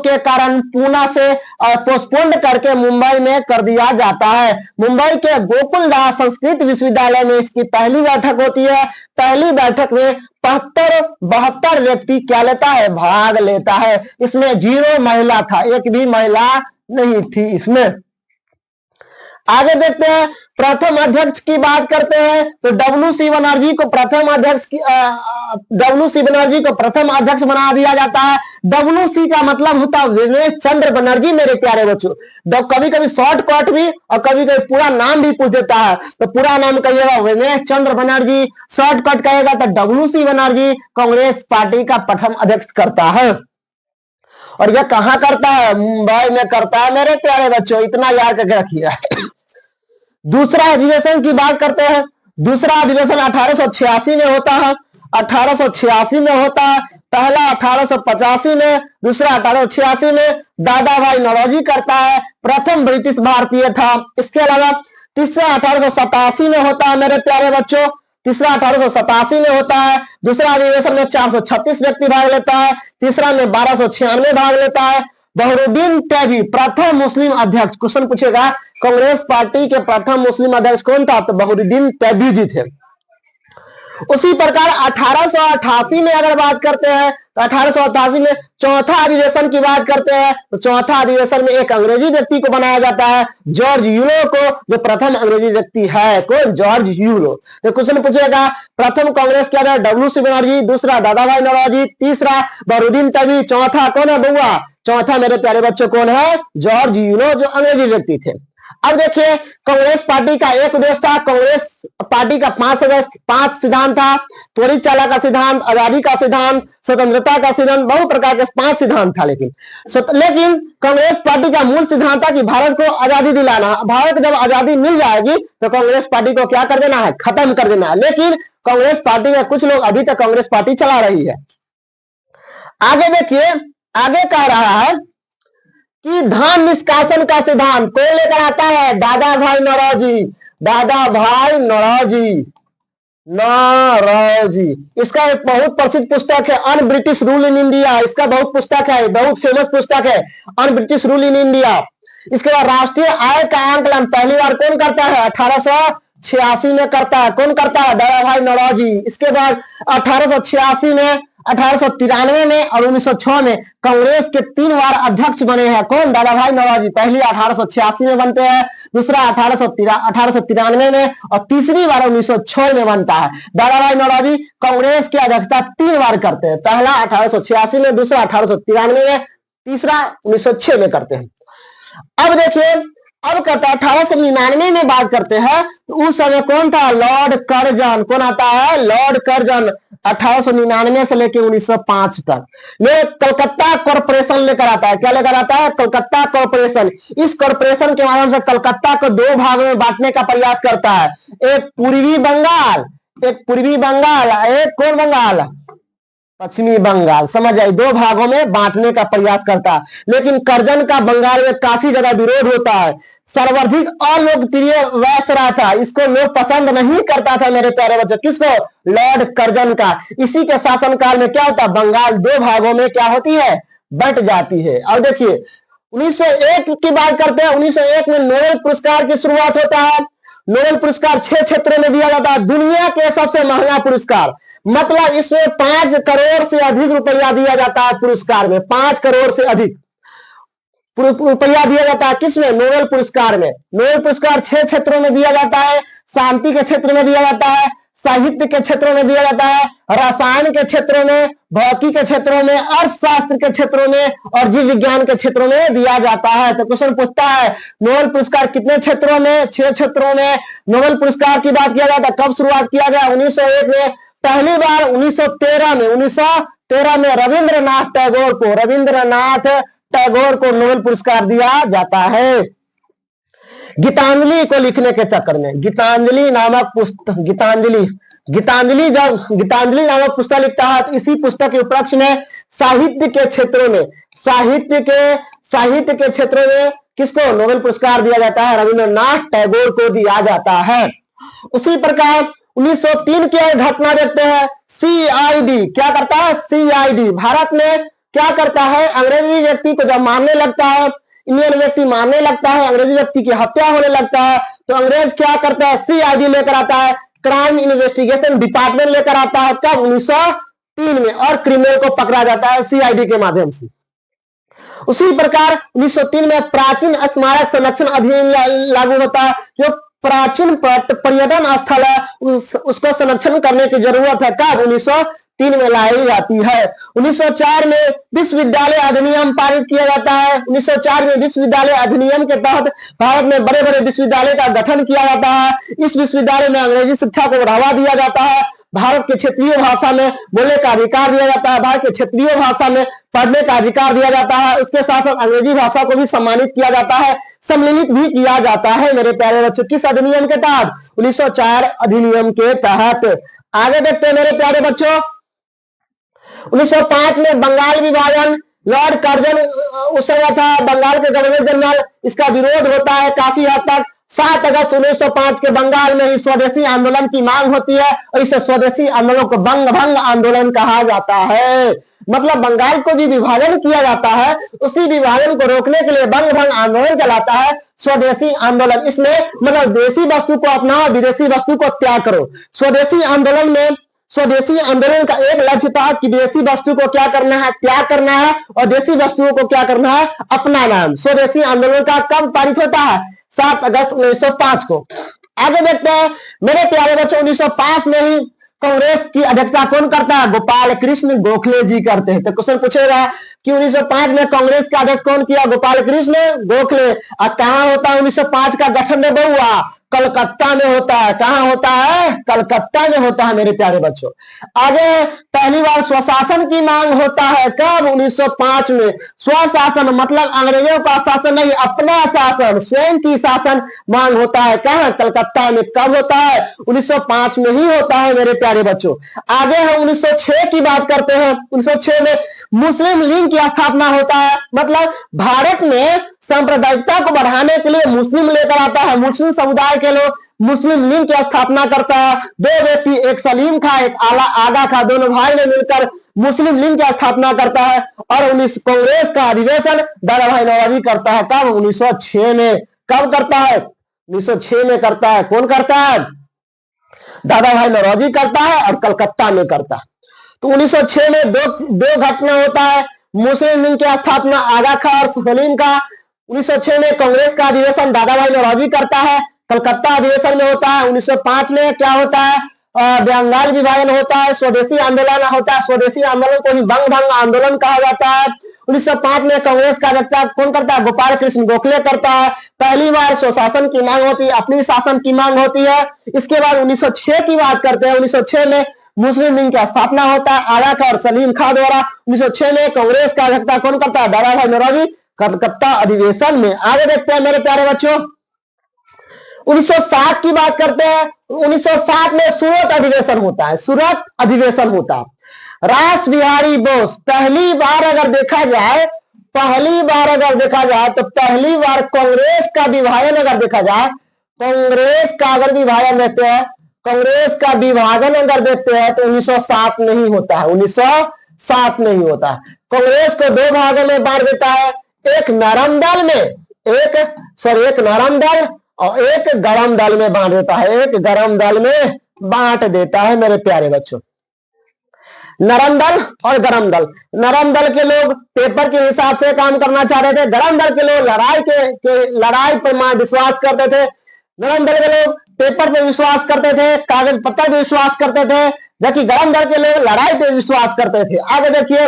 के कारण पूना से पोस्टपोन्ड करके मुंबई में कर दिया जाता है। मुंबई के गोकुलदास संस्कृत विश्वविद्यालय में इसकी पहली बैठक होती है। पहली बैठक में 72 व्यक्ति क्या लेता है? भाग लेता है। इसमें 0 महिला था, एक भी महिला नहीं थी इसमें। आगे देखते हैं, प्रथम अध्यक्ष की बात करते हैं तो WC बनर्जी को प्रथम अध्यक्ष बना दिया जाता है। WC का मतलब होता है विवेक चंद्र बनर्जी। मेरे प्यारे बच्चों, कभी कभी शॉर्टकट भी और कभी कभी पूरा नाम भी पूछ देता है, तो पूरा नाम कहिएगा विवेक चंद्र बनर्जी, शॉर्टकट कहेगा तो WC बनर्जी कांग्रेस पार्टी का प्रथम अध्यक्ष करता है। और यह कहां करता है? मुंबई में करता है। मेरे प्यारे बच्चों, इतना याद करके रखिए। दूसरा अधिवेशन की बात करते हैं। दूसरा अधिवेशन 1886 में होता है। 1886 में होता है। पहला 1885 में, दूसरा 1886 में। दादा भाई नौरोजी करता है, प्रथम ब्रिटिश भारतीय था। इसके अलावा तीसरा 1887 में होता है। मेरे प्यारे बच्चों, तीसरा 1887 में होता है। दूसरा अधिवेशन में 436 व्यक्ति भाग लेता है। तीसरा में 1296 भाग लेता है। बहरुद्दीन तैयबी प्रथम मुस्लिम अध्यक्ष। क्वेश्चन पूछेगा कांग्रेस पार्टी के प्रथम मुस्लिम अध्यक्ष कौन था? तो बहरुद्दीन तैयबी जी थे। उसी प्रकार 1888 में अगर बात करते हैं तो 1888 में चौथा अधिवेशन की बात करते हैं तो चौथा अधिवेशन में एक अंग्रेजी व्यक्ति को बनाया जाता है, जॉर्ज यूलो को, जो प्रथम अंग्रेजी व्यक्ति है। कौन? George yellow. तो क्वेश्चन पूछेगा प्रथम कांग्रेस क्या था? WC बनर्जी, दूसरा दादा भाई नौरोजी, तीसरा बहरुद्दीन तैयबी, चौथा कौन है बउआ? चौथा मेरे प्यारे बच्चों कौन है? जॉर्ज यूलो, जो अंग्रेजी व्यक्ति थे। अब देखिए, कांग्रेस पार्टी का एक उद्देश्य था। कांग्रेस पार्टी का 5 सिद्धांत था। त्वरित चाला का सिद्धांत, आजादी का सिद्धांत, स्वतंत्रता का सिद्धांत, बहु प्रकार के 5 सिद्धांत था। लेकिन कांग्रेस पार्टी का मूल सिद्धांत था कि भारत को आजादी दिलाना। भारत जब आजादी मिल जाएगी तो कांग्रेस पार्टी को क्या कर देना है? खत्म कर देना है। लेकिन कांग्रेस पार्टी के कुछ लोग अभी तक कांग्रेस पार्टी चला रही है। आगे देखिए, आगे कह रहा है कि धन निष्कासन का सिद्धांत कौन लेकर आता है? दादा भाई नौरोजी। दादा भाई नौरोजी। इसका एक बहुत प्रसिद्ध पुस्तक है un British rule in India. इसका बहुत पुस्तक है, बहुत फेमस पुस्तक है un British rule in India. इसके बाद राष्ट्रीय आय का आंकलन पहली बार कौन करता है? 1886 में करता है। कौन करता है? दादा भाई नौरोजी। इसके बाद 1886 में, 1893 में और 1906 में कांग्रेस के 3 बार अध्यक्ष बने हैं। कौन? दादा भाई नौरोजी। पहली 1886 में बनते हैं, दूसरा 1893 में और तीसरी बार 1906 में बनता है। दादा भाई नौरोजी कांग्रेस की अध्यक्षता 3 बार करते हैं। पहला 1886 में, दूसरा 1893 में, तीसरा 1906 में करते हैं। अब देखिए, अब करता 1899 में बात करते हैं तो उस समय कौन था? Lord Curzon. कौन आता है? Lord Curzon. 1899 से लेकर 1905 तक ये कलकत्ता कॉरपोरेशन लेकर आता है। क्या लेकर आता है? कलकत्ता कॉरपोरेशन। इस कॉरपोरेशन के माध्यम से कलकत्ता को 2 भागों में बांटने का प्रयास करता है। एक पूर्वी बंगाल, एक कौन बंगाल? पश्चिमी बंगाल। समझ आई? 2 भागों में बांटने का प्रयास करता है। लेकिन कर्जन का बंगाल में काफी ज्यादा विरोध होता है। सर्वाधिक अलोकप्रिय वायसराय था, इसको लोग पसंद नहीं करता था। मेरे प्यारे बच्चों, किसको? लॉर्ड कर्जन का। इसी के शासनकाल में क्या होता है? बंगाल 2 भागों में क्या होती है? बंट जाती है। और देखिए 1901 की बात करते हैं। 1901 में नोबेल पुरस्कार की शुरुआत होता है। नोबेल पुरस्कार 6 क्षेत्रों में दिया जाता है। दुनिया के सबसे महंगा पुरस्कार, मतलब इसमें 5 करोड़ से अधिक रुपया दिया जाता है पुरस्कार में, 5 करोड़ से अधिक रुपया दिया जाता है। किसमें? नोबेल पुरस्कार में। नोबेल पुरस्कार 6 क्षेत्रों में दिया जाता है। शांति के क्षेत्र में दिया जाता है, साहित्य के क्षेत्रों में दिया जाता है, रसायन के क्षेत्रों में, भौतिकी के क्षेत्रों में, अर्थशास्त्र के क्षेत्रों में और जीव विज्ञान के क्षेत्रों में दिया जाता है। तो क्वेश्चन पूछता है नोबेल पुरस्कार कितने क्षेत्रों में? 6 क्षेत्रों में नोबेल पुरस्कार की बात किया जाता है। कब शुरुआत किया गया? 1901 में। पहली बार 1913 में रविंद्रनाथ टैगोर को नोबेल पुरस्कार दिया जाता है। गीतांजलि को लिखने के चक्कर में, गीतांजलि नामक पुस्तक लिखता है। तो इसी पुस्तक के उपलक्ष्य में साहित्य के क्षेत्रों में किसको नोबेल पुरस्कार दिया जाता है? रविंद्रनाथ टैगोर को दिया जाता है। उसी प्रकार 1903 की घटना देखते हैं। CID क्या करता है? CID भारत में क्या करता है? अंग्रेजी व्यक्ति को जब मारने लगता है, इंडियन व्यक्ति मारने लगता है, अंग्रेजी व्यक्ति की हत्या होने लगता है, तो अंग्रेज क्या करता है? CID लेकर आता है, क्राइम इन्वेस्टिगेशन डिपार्टमेंट लेकर आता है। कब? 1903 में। और क्रिमिनल को पकड़ा जाता है CID के माध्यम से। उसी प्रकार 1903 में प्राचीन स्मारक संरक्षण अधिनियम लागू होता है। जो प्राचीन पर्यटन स्थल है उसको संरक्षण करने की जरूरत है। कब? 1903 में लाई जाती है। 1904 में विश्वविद्यालय अधिनियम पारित किया जाता है। 1904 में विश्वविद्यालय अधिनियम के तहत भारत में बड़े बड़े विश्वविद्यालय का गठन किया जाता है। इस विश्वविद्यालय में अंग्रेजी शिक्षा को बढ़ावा दिया जाता है। भारत के क्षेत्रीय भाषा में बोलने का अधिकार दिया जाता है। भारत के क्षेत्रीय भाषा में पढ़ने का अधिकार दिया जाता है। उसके साथ साथ अंग्रेजी भाषा को भी सम्मानित किया जाता है, सम्मिलित भी किया जाता है मेरे प्यारे बच्चों। किस अधिनियम के तहत? 1904 अधिनियम के तहत। आगे देखते हैं मेरे प्यारे बच्चों। 1905 में बंगाल विभाजन, लॉर्ड कर्जन उस समय था बंगाल के गवर्नर जनरल। इसका विरोध होता है काफी हद तक। 7 अगस्त 1905 के बंगाल में ही स्वदेशी आंदोलन की मांग होती है और इस स्वदेशी आंदोलन को बंग भंग आंदोलन कहा जाता है। मतलब बंगाल को भी विभाजन किया जाता है, उसी विभाजन को रोकने के लिए बंग भंग आंदोलन चलाता है स्वदेशी आंदोलन। इसमें मतलब देशी वस्तु को अपनाओ, विदेशी वस्तु को त्याग करो। स्वदेशी आंदोलन का एक लक्ष्य था कि विदेशी वस्तु को क्या करना है? त्याग करना है और देशी वस्तुओं को क्या करना है? अपनाना है। स्वदेशी आंदोलन का कब पारित होता है? 7 अगस्त 1905 को। आगे देखते हैं मेरे प्यारे बच्चों। 1905 में ही कांग्रेस की अध्यक्षता कौन करता है? गोपाल कृष्ण गोखले जी करते हैं। तो क्वेश्चन पूछेगा कि 1905 में कांग्रेस का अध्यक्ष कौन किया? गोपाल कृष्ण गोखले। और कहां होता है 1905 का गठन जब हुआ? कलकत्ता में होता है। कहां होता है? कलकत्ता में होता है मेरे प्यारे बच्चों। आगे पहली बार स्वशासन की मांग होता है। कब? 1905 में। स्वशासन मतलब अंग्रेजों का शासन नहीं, अपना शासन, स्वयं की शासन मांग होता है। कहां? कलकत्ता में। कब होता है? 1905 में ही होता है मेरे प्यारे बच्चों। आगे हम 1906 की बात करते हैं। 1906 में मुस्लिम लीग की स्थापना होता है। मतलब भारत में सांप्रदायिकता को बढ़ाने के लिए मुस्लिम लेकर आता है। मुस्लिम समुदाय के लोग मुस्लिम लीग की स्थापना करता है। 2 व्यक्ति, एक सलीम खां एक आगा खां, दोनों भाई ने मिलकर मुस्लिम लीग की स्थापना करता है। और कांग्रेस का अधिवेशन दादा भाई नौरोजी करता है। कब? 1906 में। कब करता है? 1906 में करता है। कौन करता है? दादा भाई नौरोजी करता है और कलकत्ता में करता है। तो 1906 में दो घटना होता है। मुस्लिम लीग की स्थापना आगा खां और सलीम का। 1906 में कांग्रेस का अधिवेशन दादा भाई नौरोजी करता है, कलकत्ता अधिवेशन में होता है। 1905 में क्या होता है? बंगाल विभाजन होता है, स्वदेशी आंदोलन होता है। स्वदेशी आंदोलन को ही बंग भंग आंदोलन कहा जाता है। 1905 में कांग्रेस का अध्यक्षता कौन करता है? गोपाल कृष्ण गोखले करता है। पहली बार स्वशासन की मांग होती है, अपनी शासन की मांग होती है। इसके बाद 1906 की बात करते हैं। 1906 में मुस्लिम लीग की स्थापना होता है आगा खां और सलीम खां द्वारा। 1906 में कांग्रेस का अध्यक्षता कौन करता है? दादा भाई नौरोजी, कलकत्ता अधिवेशन में। आगे देखते हैं मेरे प्यारे बच्चों। 1907 की बात करते हैं। 1907 में सूरत अधिवेशन होता है। सूरत अधिवेशन होता है। रास बिहारी बोस पहली बार अगर देखा जाए तो पहली बार कांग्रेस का विभाजन अगर देखा जाए, कांग्रेस का अगर विभाजन देखते हैं, कांग्रेस का विभाजन अगर देखते हैं तो 1907 में ही होता है। 1907 में ही होता है। कांग्रेस को 2 भागों में बांट देता है। एक नरम दल में, एक नरम दल और एक गरम दल में बांट देता है। एक गरम दल में बांट देता है मेरे प्यारे बच्चों। नरम दल और गरम दल। नरम दल के लोग पेपर के हिसाब से काम करना चाह रहे थे, गरम दल के लोग लड़ाई पर विश्वास करते थे। नरम दल के लोग पेपर पे विश्वास करते थे, कागज पत्तर पे विश्वास करते थे, जबकि गरम दल के लोग लड़ाई पे विश्वास करते थे। आगे देखिए,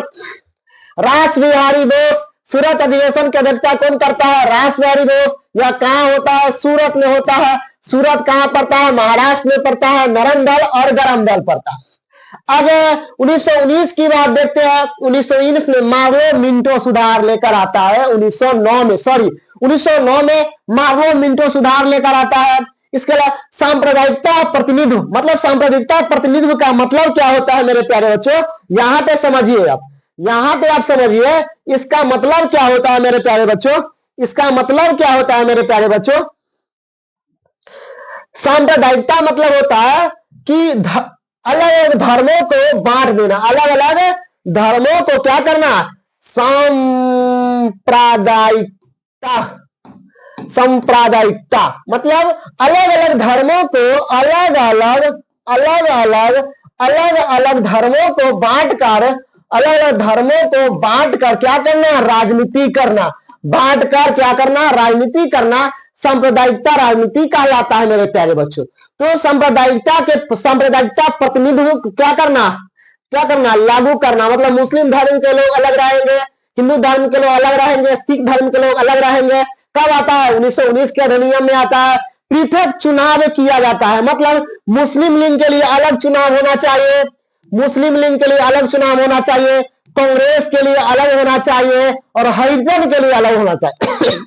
रास बिहारी बोस सूरत अधिवेशन की अध्यक्षता कौन करता है? रास बिहारी बोस। यह कहाँ होता है? सूरत में होता है। सूरत कहाँ पड़ता है? महाराष्ट्र में पड़ता है। नरम दल और गरम दल पड़ता है। अब 1919 की बात देखते हैं। 1919 में मार्लो मिंटो सुधार लेकर आता है। 1909 में मार्लो मिंटो सुधार लेकर आता है। इसके अलावा सांप्रदायिकता प्रतिनिधित्व, मतलब सांप्रदायिकता प्रतिनिधित्व का मतलब क्या होता है मेरे प्यारे बच्चों? यहां पे समझिए आप, यहां पे आप समझिए इसका मतलब क्या होता है मेरे प्यारे बच्चों। इसका मतलब क्या होता है मेरे प्यारे बच्चों? सांप्रदायिकता मतलब होता है कि अलग अलग धर्मों को बांट देना, अलग अलग धर्मों को क्या करना? सांप्रदायिकता मतलब अलग अलग धर्मों को अलग अलग धर्मों को बांटकर, अलग अलग धर्मों को बांटकर क्या करना? राजनीति करना। बांटकर क्या करना? राजनीति करना। सांप्रदायिकता राजनीति कहलाता है मेरे प्यारे बच्चों। तो सांप्रदायिकता प्रतिनिधित्व क्या करना? लागू करना। मतलब मुस्लिम धर्म के लोग अलग रहेंगे, हिंदू धर्म के लोग अलग रहेंगे, सिख धर्म के लोग अलग रहेंगे। कब आता है? 1919 के अधिनियम में आता है। पृथक चुनाव किया जाता है, मतलब मुस्लिम लीग के लिए अलग चुनाव होना चाहिए, मुस्लिम लीग के लिए अलग चुनाव होना चाहिए, कांग्रेस के लिए अलग होना चाहिए और हरिजन के लिए अलग होना चाहिए।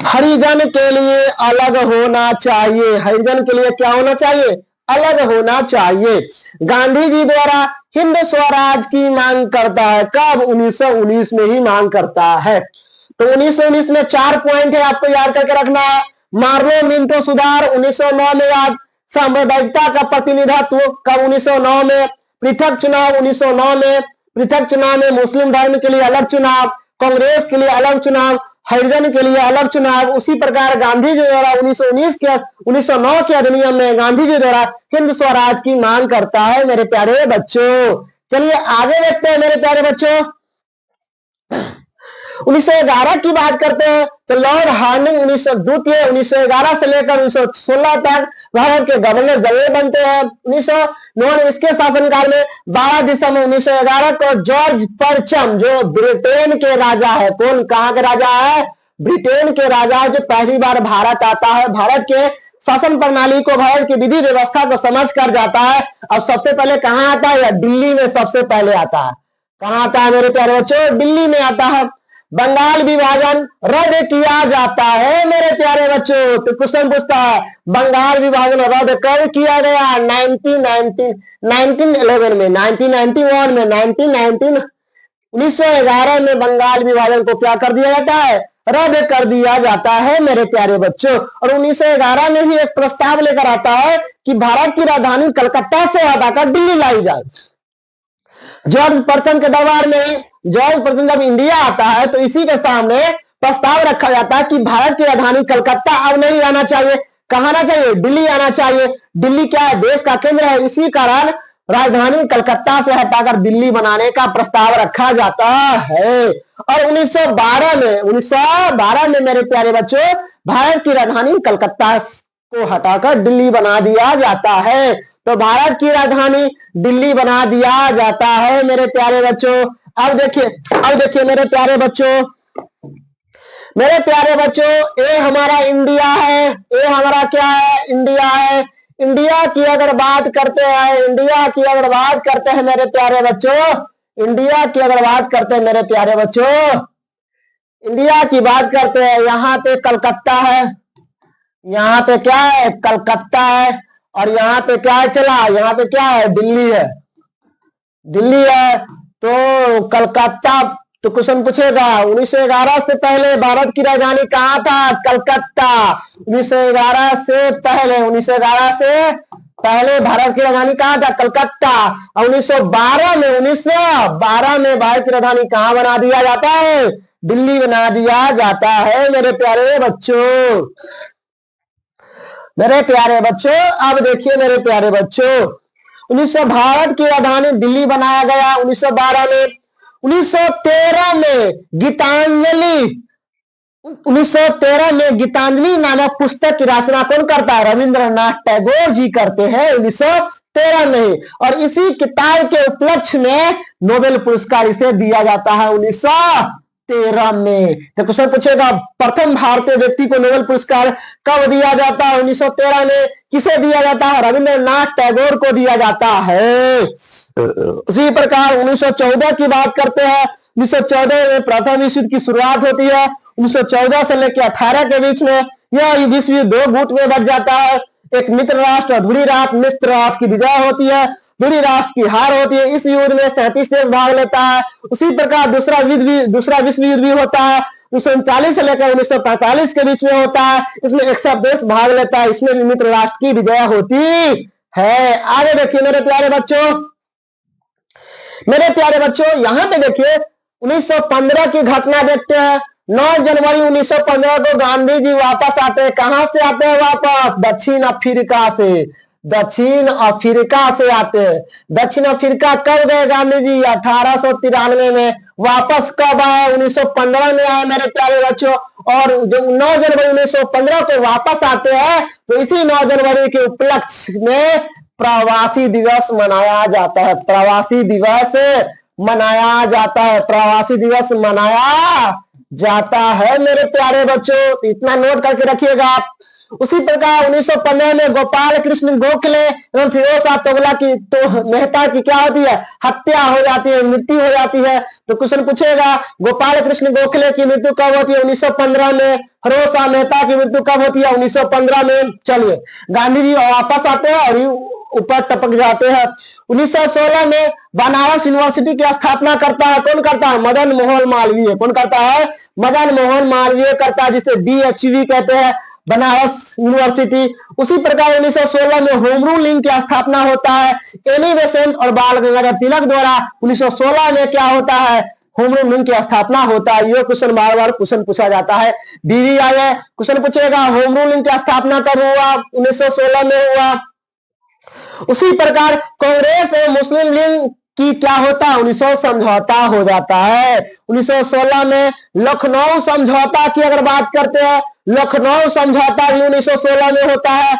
हरिजन के लिए अलग होना चाहिए। हरिजन के लिए क्या होना चाहिए? अलग होना चाहिए। गांधी जी द्वारा हिंद स्वराज की मांग करता है। कब? 1919 में ही मांग करता है। तो 1919 में 4 पॉइंट है, आपको याद करके रखना है। मार्लो मिंटो सुधार 1909 में याद। सांप्रदायिकता का प्रतिनिधित्व कब? 1909 में। पृथक चुनाव 1909 में। पृथक चुनाव में मुस्लिम धर्म के लिए अलग चुनाव, कांग्रेस के लिए अलग चुनाव, हरिजन के लिए अलग चुनाव। उसी प्रकार गांधी जी द्वारा 1909 के अधिनियम में गांधी जी द्वारा हिंद स्वराज की मांग करता है मेरे प्यारे बच्चों। चलिए आगे देखते हैं मेरे प्यारे बच्चों। 1911 की बात करते हैं तो लॉर्ड हार्डिंग 1911 से लेकर 1916 तक भारत के गवर्नर जनरल बनते हैं। 1909 में इसके शासनकाल में 12 दिसंबर 1911 को जॉर्ज परचम, जो ब्रिटेन के राजा है, कौन कहां के राजा है? ब्रिटेन के राजा है, जो पहली बार भारत आता है, भारत के शासन प्रणाली को, भारत की विधि व्यवस्था को समझ कर जाता है। अब सबसे पहले कहां आता है? या दिल्ली में सबसे पहले आता है। कहां आता है मेरे प्यारे बच्चों? दिल्ली में आता है। बंगाल विभाजन रद्द किया जाता है मेरे प्यारे बच्चों। तो क्वेश्चन पूछता है बंगाल विभाजन रद्द कब किया गया? 1911 में, 1991 में, 1911 में बंगाल विभाजन को क्या कर दिया जाता है? रद्द कर दिया जाता है मेरे प्यारे बच्चों। और 1911 में भी एक प्रस्ताव लेकर आता है कि भारत की राजधानी कलकत्ता से हटाकर दिल्ली लाई जाए। जॉर्ज प्रथम के दरबार में, जॉर्ज प्रथम जब इंडिया आता है तो इसी के सामने प्रस्ताव रखा जाता है कि भारत की राजधानी कलकत्ता अब नहीं आना चाहिए। कहां आना चाहिए? दिल्ली आना चाहिए। दिल्ली क्या है? देश का केंद्र है। इसी कारण राजधानी कलकत्ता से हटाकर दिल्ली बनाने का प्रस्ताव रखा जाता है। और 1912 में मेरे प्यारे बच्चों भारत की राजधानी कलकत्ता को हटाकर दिल्ली बना दिया जाता है। तो भारत की राजधानी दिल्ली बना दिया जाता है मेरे प्यारे बच्चों। अब देखिए मेरे प्यारे बच्चों, ये हमारा इंडिया है, ये हमारा क्या है? इंडिया है। इंडिया की अगर बात करते हैं, इंडिया की अगर बात करते हैं मेरे प्यारे बच्चों, इंडिया की अगर बात करते हैं मेरे प्यारे बच्चों, इंडिया की बात करते हैं, यहाँ पे कलकत्ता है, यहाँ पे क्या है? कलकत्ता है। और यहाँ पे क्या है? चला, यहाँ पे क्या है? दिल्ली है, दिल्ली है। तो कलकत्ता, तो क्वेश्चन पूछेगा 1911 से पहले भारत की राजधानी कहाँ था? कलकत्ता। 1911 से पहले, 1911 से पहले भारत की राजधानी कहाँ था? कलकत्ता। और 1912 में भारत की राजधानी कहाँ बना दिया जाता है? दिल्ली बना दिया जाता है मेरे प्यारे बच्चों। मेरे प्यारे बच्चों, अब देखिए मेरे प्यारे बच्चों, 1900 भारत की राजधानी दिल्ली बनाया गया 1912 में। 1913 में गीतांजलि 1913 में गीतांजलि नामक पुस्तक की रचना कौन करता है? रविंद्रनाथ टैगोर जी करते हैं 1913 में। और इसी किताब के उपलक्ष्य में नोबेल पुरस्कार इसे दिया जाता है 1913 में। तो क्वेश्चन पूछेगा, प्रथम भारतीय व्यक्ति को नोबेल पुरस्कार कब दिया जाता है? 1913 में। किसे दिया जाता है? रविंद्रनाथ टैगोर को दिया जाता है। उसी प्रकार 1914 की बात करते हैं। 1914 में प्रथम विश्व युद्ध की शुरुआत होती है। 1914 से लेकर 18 के बीच में यह विश्व युद्ध दो गुट में बढ़ जाता है। एक मित्र राष्ट्र और धुरी राष्ट्र, मित्र राष्ट्र की विजय होती है, धुरी राष्ट्र की हार होती है। इस युद्ध में 37 देश भाग लेता है। उसी प्रकार दूसरा विश्व युद्ध भी होता है 1939 से लेकर 1945 के बीच में होता है। इसमें 100 देश भाग लेता है। इसमें भी मित्र राष्ट्र की विजय होती है। आगे देखिए मेरे प्यारे बच्चों, यहाँ पे देखिए 1915 की घटना देखते हैं। 9 जनवरी 1915 को गांधी जी वापस आते हैं। कहां से आते हैं वापस? दक्षिण अफ्रीका से। दक्षिण अफ्रीका से आते हैं। दक्षिण अफ्रीका कब गए गांधी जी? 1893 में। वापस कब आए? 1915 में आए मेरे प्यारे बच्चों। और जब 9 जनवरी 1915 को वापस आते हैं तो इसी 9 जनवरी के उपलक्ष्य में प्रवासी दिवस मनाया जाता है। प्रवासी दिवस मनाया जाता है। प्रवासी दिवस मनाया जाता है मेरे प्यारे बच्चों। इतना नोट करके रखिएगा आप। उसी प्रकार 1915 में गोपाल कृष्ण गोखले एवं फिरोज शाह तुगलक की मेहता की क्या होती है? हत्या हो जाती है, मृत्यु हो जाती है। तो क्वेश्चन पूछेगा, गोपाल कृष्ण गोखले की मृत्यु कब होती है? 1915 में। फिरोज शाह मेहता की मृत्यु कब होती है? 1915 में। चलिए, गांधी जी वापस आते हैं और ऊपर टपक जाते हैं। 1916 में बनारस यूनिवर्सिटी की स्थापना करता है। कौन करता है? मदन मोहन मालवीय। कौन करता है? मदन मोहन मालवीय करता है, जिसे BHV कहते हैं, बनारस यूनिवर्सिटी। उसी प्रकार 1916 में होम रूल लीग की स्थापना होता है एनी बेसेंट और बाल गंगाधर तिलक द्वारा। 1916 में क्या होता है? होम रूल लीग की स्थापना होता है। ये क्वेश्चन बार बार क्वेश्चन पूछा जाता है। DVI है, क्वेश्चन पूछेगा होम रूल लीग की स्थापना कब हुआ? 1916 में हुआ। उसी प्रकार कांग्रेस और मुस्लिम लीग की क्या होता है? 1900 समझौता हो जाता है। 1916 में लखनऊ समझौता की अगर बात करते हैं, लखनऊ समझौता भी 1916 में होता है।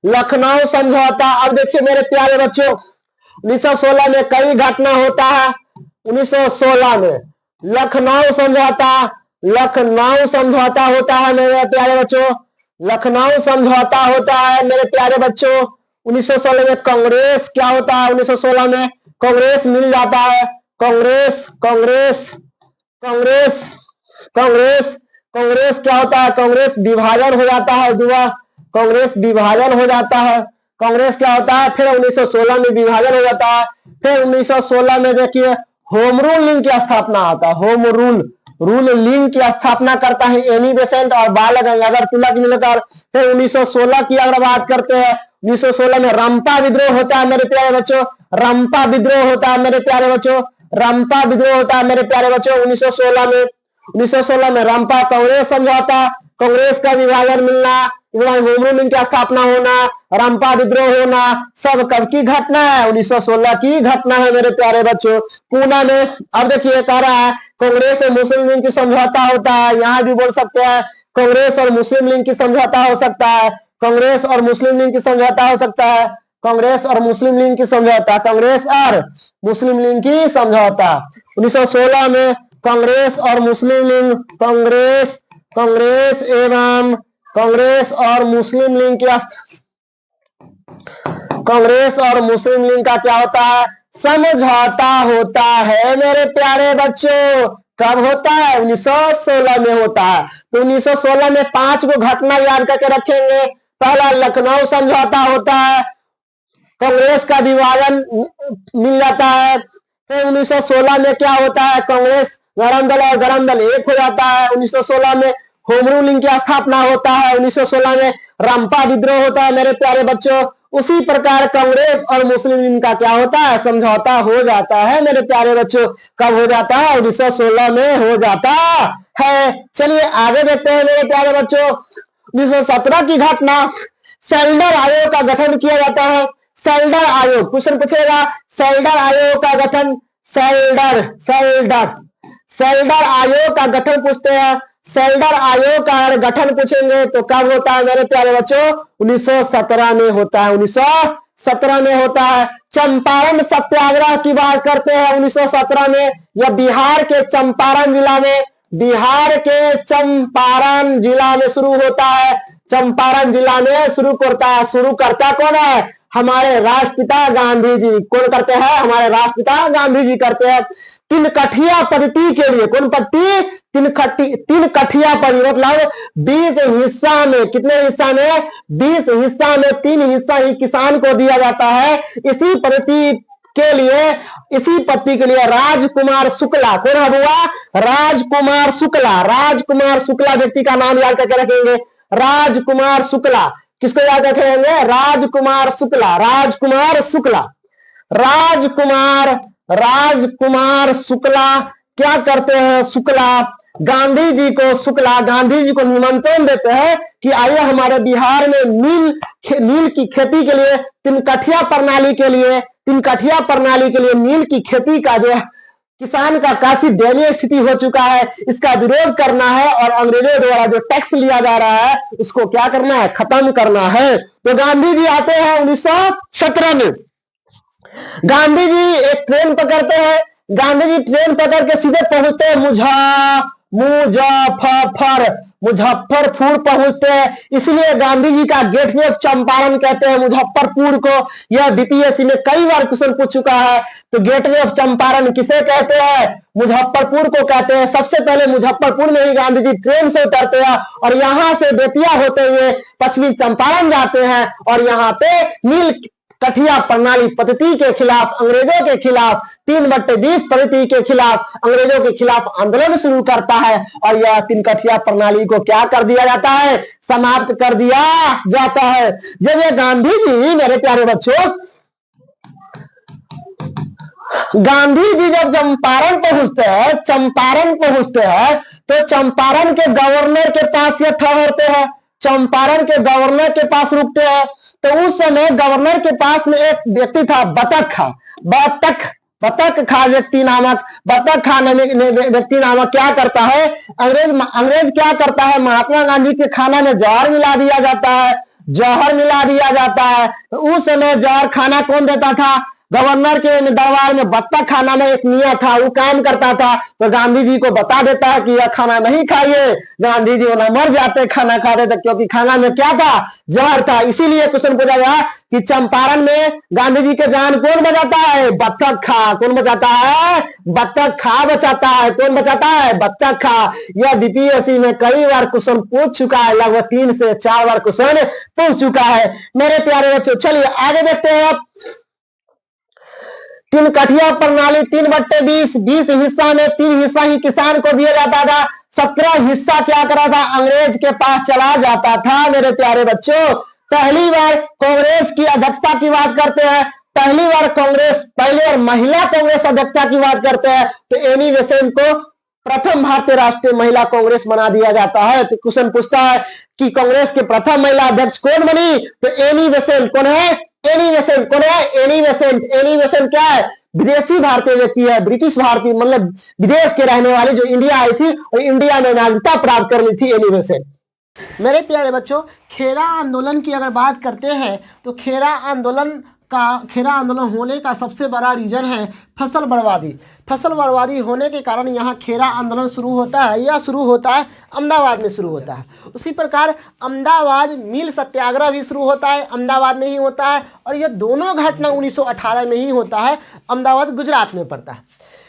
लखनऊ समझौता। अब देखिए मेरे प्यारे बच्चों, 1916 में कई घटना होता है। 1916 में लखनऊ समझौता होता है मेरे प्यारे बच्चों। लखनऊ समझौता होता है मेरे प्यारे बच्चों। 1916 में कांग्रेस क्या होता है? 1916 में कांग्रेस मिल जाता है। कांग्रेस क्या होता है? कांग्रेस विभाजन हो जाता है। कांग्रेस विभाजन हो जाता है। कांग्रेस क्या होता है? फिर 1916 में विभाजन हो जाता है। फिर 1916 में देखिए होम रूल लीग की स्थापना आता है। होम रूल लीग की स्थापना करता है एनी बेसेंट और बाल गंगाधर तिलक मिलकर। फिर 1916 की अगर बात करते हैं, 1916 में रंपा विद्रोह होता है मेरे प्यारे बच्चों। रंपा विद्रोह होता है मेरे प्यारे बच्चों। 1916 में रंपा कांग्रेस समझौता, कांग्रेस का विभाजन मिलना, होम रूल लीग की स्थापना होना, रंपा विद्रोह होना, सब कब की घटना है? 1916 की घटना है मेरे प्यारे बच्चों, पूना में। अब देखिए कह रहा है कांग्रेस और मुस्लिम लीग की समझौता होता है। यहां भी बोल सकते हैं कांग्रेस और मुस्लिम लीग की समझौता हो सकता है। कांग्रेस और मुस्लिम लीग की समझौता हो सकता है। कांग्रेस और मुस्लिम लीग की समझौता। कांग्रेस और मुस्लिम लीग की समझौता 1916 में। कांग्रेस और मुस्लिम लीग, कांग्रेस एवं कांग्रेस और मुस्लिम लीग कांग्रेस और मुस्लिम लीग का क्या होता है? समझौता होता है मेरे प्यारे बच्चों। कब होता है? 1916 में होता है। तो 1916 में 5 को घटना याद करके रखेंगे। पहला लखनऊ समझौता होता है, कांग्रेस का विभाजन मिल जाता है। फिर 1916 में क्या होता है? कांग्रेस गरम दल और गरम दल एक हो जाता है। 1916 में होम रूलिंग की स्थापना होता है। 1916 में रंपा विद्रोह होता है मेरे प्यारे बच्चों। उसी प्रकार कांग्रेस और मुस्लिम लीग का क्या होता है? समझौता हो जाता है मेरे प्यारे बच्चों। कब हो जाता है? 1916 में हो जाता है। चलिए आगे देखते हैं मेरे प्यारे बच्चों। 1917 की घटना, सेल्डर आयोग का गठन किया जाता है। सेल्डर आयोग, क्वेश्चन पूछेगा सेल्डर आयोग का गठन, सेल्डर सेल्डर सेल्डर आयोग का गठन पूछते हैं। सेल्डर आयोग का गठन पूछेंगे तो कब होता है मेरे प्यारे बच्चों? 1917 में होता है, 1917 में होता है। चंपारण सत्याग्रह की बात करते हैं 1917 में, यह बिहार के चंपारण जिला में, बिहार के चंपारण जिला में शुरू होता है। चंपारण जिला में शुरू करता कौन है? हमारे राष्ट्रपिता गांधी जी। कौन करते हैं? हमारे राष्ट्रपिता गांधी जी करते हैं। तीन कठिया पद्धति के लिए, कौन पद्धति? तीन कठिया पद्धति, मतलब 20 हिस्सा में, कितने हिस्सा में? 20 हिस्सा में 3 हिस्सा ही किसान को दिया जाता है। इसी पद्धति के लिए राजकुमार शुक्ला, कौन हुआ? राजकुमार शुक्ला। राजकुमार शुक्ला व्यक्ति का नाम याद करके रखेंगे, राजकुमार शुक्ला। किसको याद रखेंगे? राजकुमार शुक्ला, राजकुमार शुक्ला। राजकुमार शुक्ला क्या करते हैं? शुक्ला गांधी जी को निमंत्रण देते हैं कि आइए हमारे बिहार में नील की खेती के लिए, तीन कठिया प्रणाली के लिए नील की खेती का जो किसान का काफी दयनीय स्थिति हो चुका है, इसका विरोध करना है और अंग्रेजों द्वारा जो टैक्स लिया जा रहा है उसको क्या करना है? खत्म करना है। तो गांधी जी आते हैं 1917 में। गांधी जी एक ट्रेन पकड़ते हैं, गांधी जी ट्रेन पकड़ के सीधे पहुंचते हैं मुजफ्फरपुर पहुंचते हैं। इसलिए गांधी जी का गेटवे ऑफ चंपारण कहते हैं मुजफ्फरपुर को। यह बीपीएससी में कई बार क्वेश्चन पूछ चुका है। तो गेटवे ऑफ चंपारण किसे कहते हैं? मुजफ्फरपुर को कहते हैं। सबसे पहले मुजफ्फरपुर में ही गांधी जी ट्रेन से उतरते हैं और यहां से बेतिया होते हुए पश्चिमी चंपारण जाते हैं और यहाँ पे नील कठिया प्रणाली पद्धति के खिलाफ, अंग्रेजों के खिलाफ, 3/20 पद्धति के खिलाफ, अंग्रेजों के खिलाफ आंदोलन शुरू करता है और यह 3 कठिया प्रणाली को क्या कर दिया जाता है? समाप्त कर दिया जाता है। जब ये गांधी जी, मेरे प्यारे बच्चों, गांधी जी जब चंपारण पहुंचते हैं तो चंपारण के गवर्नर के पास ये ठहरते हैं, चंपारण के गवर्नर के पास रुकते हैं। तो उस समय गवर्नर के पास में एक व्यक्ति था, बतख खा व्यक्ति नामक क्या करता है? अंग्रेज क्या करता है? महात्मा गांधी के खाना में जहर मिला दिया जाता है। तो उस समय जहर खाना कौन देता था? गवर्नर के दरबार में बत्तख खाना में एक मियां था, वो काम करता था। तो गांधी जी को बता देता है कि यह खाना नहीं खाइए। गांधी जी वहां मर जाते खाना खाते थे, क्योंकि खाना में क्या था? जहर था। इसीलिए क्वेश्चन पूछा गया कि चंपारण में गांधी जी के जान कौन बचाता है? बत्तख खा। कौन बचाता है? बत्तख खा बचाता है। कौन बचाता है? बत्तख खा। यह बीपीएससी में कई बार क्वेश्चन पूछ चुका है, लगभग 3 से 4 बार क्वेश्चन पूछ चुका है। मेरे प्यारे बच्चों, चलिए आगे देखते हैं। 3 कठिया प्रणाली 3/20, 20 हिस्सा में 3 हिस्सा ही किसान को दिया जाता था। 17 हिस्सा क्या करा था? अंग्रेज के पास चला जाता था। मेरे प्यारे बच्चों, पहली बार कांग्रेस की अध्यक्षता की बात करते हैं, पहली बार महिला कांग्रेस अध्यक्षता की बात करते हैं तो एनी बेसेंट को प्रथम भारतीय राष्ट्रीय महिला कांग्रेस बना दिया जाता है। तो क्वेश्चन पूछता है कि कांग्रेस के प्रथम महिला अध्यक्ष कौन बनी? तो एनी बेसेंट। कौन है? Annie Besant. कौन है? एनी बेसेंट क्या है? विदेशी भारतीय व्यक्ति है, ब्रिटिश भारतीय, मतलब विदेश के रहने वाले, जो इंडिया आई थी और इंडिया में नागरिकता प्राप्त कर ली थी, एनी बेसेंट। मेरे प्यारे बच्चों, खेरा आंदोलन की अगर बात करते हैं तो खेरा आंदोलन होने का सबसे बड़ा रीजन है फसल बर्बादी। फसल बर्बादी होने के कारण यहाँ खेरा आंदोलन शुरू होता है। यह शुरू होता है अहमदाबाद में शुरू होता है। उसी प्रकार अहमदाबाद नील सत्याग्रह भी शुरू होता है, अहमदाबाद में ही होता है। और यह दोनों घटना 1918 में ही होता है। अहमदाबाद गुजरात में पड़ता है।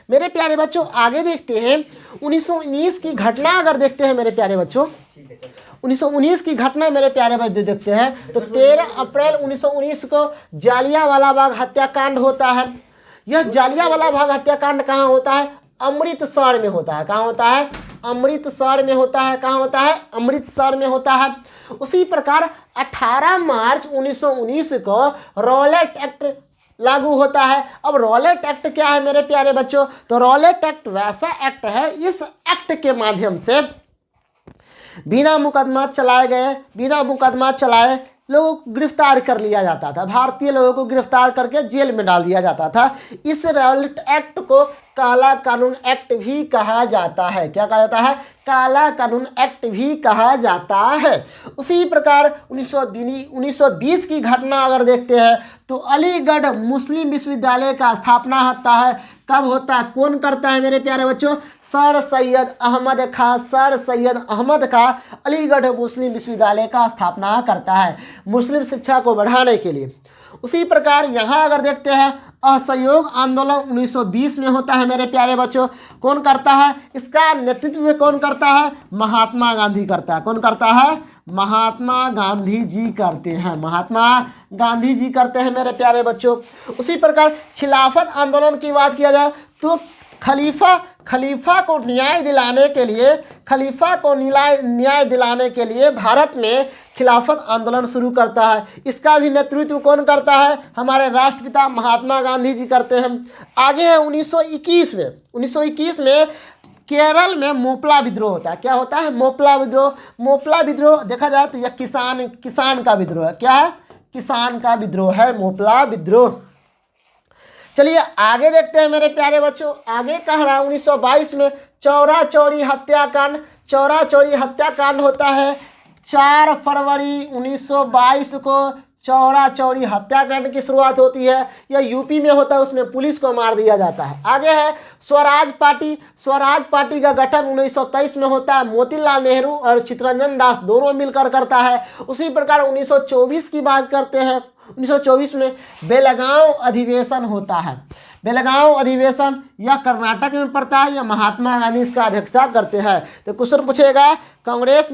मेरे प्यारे बच्चों, आगे देखते हैं 1919 की घटना। अगर देखते हैं मेरे प्यारे बच्चों, 1919 की घटना मेरे प्यारे बच्चे देखते हैं तो 13 अप्रैल 1919 को जालियांवाला बाग हत्याकांड होता है। यह जालियांवाला बाग हत्याकांड कहाँ होता है? अमृतसर में होता है। कहाँ होता है? अमृतसर में होता है। कहाँ होता है? अमृतसर में होता है। उसी प्रकार 18 मार्च 1919 को रॉलेट एक्ट लागू होता है। अब रॉलेट एक्ट क्या है मेरे प्यारे बच्चों? तो रॉलेट एक्ट वैसा एक्ट है, इस एक्ट के माध्यम से बिना मुकदमा चलाए गए, बिना मुकदमा चलाए लोगों को गिरफ्तार कर लिया जाता था, भारतीय लोगों को गिरफ्तार करके जेल में डाल दिया जाता था। इस रॉयल्ट एक्ट को काला कानून एक्ट भी कहा जाता है। क्या कहा जाता है? काला कानून एक्ट भी कहा जाता है। उसी प्रकार 1920 की घटना अगर देखते हैं तो अलीगढ़ मुस्लिम विश्वविद्यालय का स्थापना होता है। कब होता है? कौन करता है मेरे प्यारे बच्चों? सर सैयद अहमद खां। सर सैयद अहमद खां अलीगढ़ मुस्लिम विश्वविद्यालय का स्थापना करता है मुस्लिम शिक्षा को बढ़ाने के लिए। उसी प्रकार यहाँ अगर देखते हैं असहयोग आंदोलन 1920 में होता है मेरे प्यारे बच्चों। कौन करता है? इसका नेतृत्व कौन करता है? महात्मा गांधी करता है। कौन करता है? महात्मा गांधी जी करते हैं। महात्मा गांधी जी करते हैं मेरे प्यारे बच्चों। उसी प्रकार खिलाफत आंदोलन की बात किया जाए तो खलीफा को न्याय दिलाने के लिए, खलीफा को न्याय दिलाने के लिए भारत में खिलाफत आंदोलन शुरू करता है। इसका भी नेतृत्व कौन करता है? हमारे राष्ट्रपिता महात्मा गांधी जी करते हैं। आगे है 1921 में केरल में मोपला विद्रोह होता है। क्या होता है? मोपला विद्रोह। मोपला विद्रोह देखा जाए तो यह किसान का विद्रोह है। क्या है? किसान का विद्रोह है मोपला विद्रोह। चलिए आगे देखते हैं मेरे प्यारे बच्चों। आगे कह रहा है 1922 में चौरा चौरी हत्याकांड। चौरा चौरी हत्याकांड होता है 4 फरवरी 1922 को चौरा चौरी हत्याकांड की शुरुआत होती है। यह यूपी में होता है, उसमें पुलिस को मार दिया जाता है। आगे है स्वराज पार्टी। स्वराज पार्टी का गठन 1923 में होता है। मोतीलाल नेहरू और चित्तरंजन दास दोनों मिलकर करता है। उसी प्रकार 1924 की बात करते हैं। 1924 में बेलगांव अधिवेशन होता है। बेलगांव अधिवेशन यह कर्नाटक में पड़ता है। यह महात्मा गांधी इसका अध्यक्षता करते हैं। तो क्वेश्चन पूछेगा कांग्रेस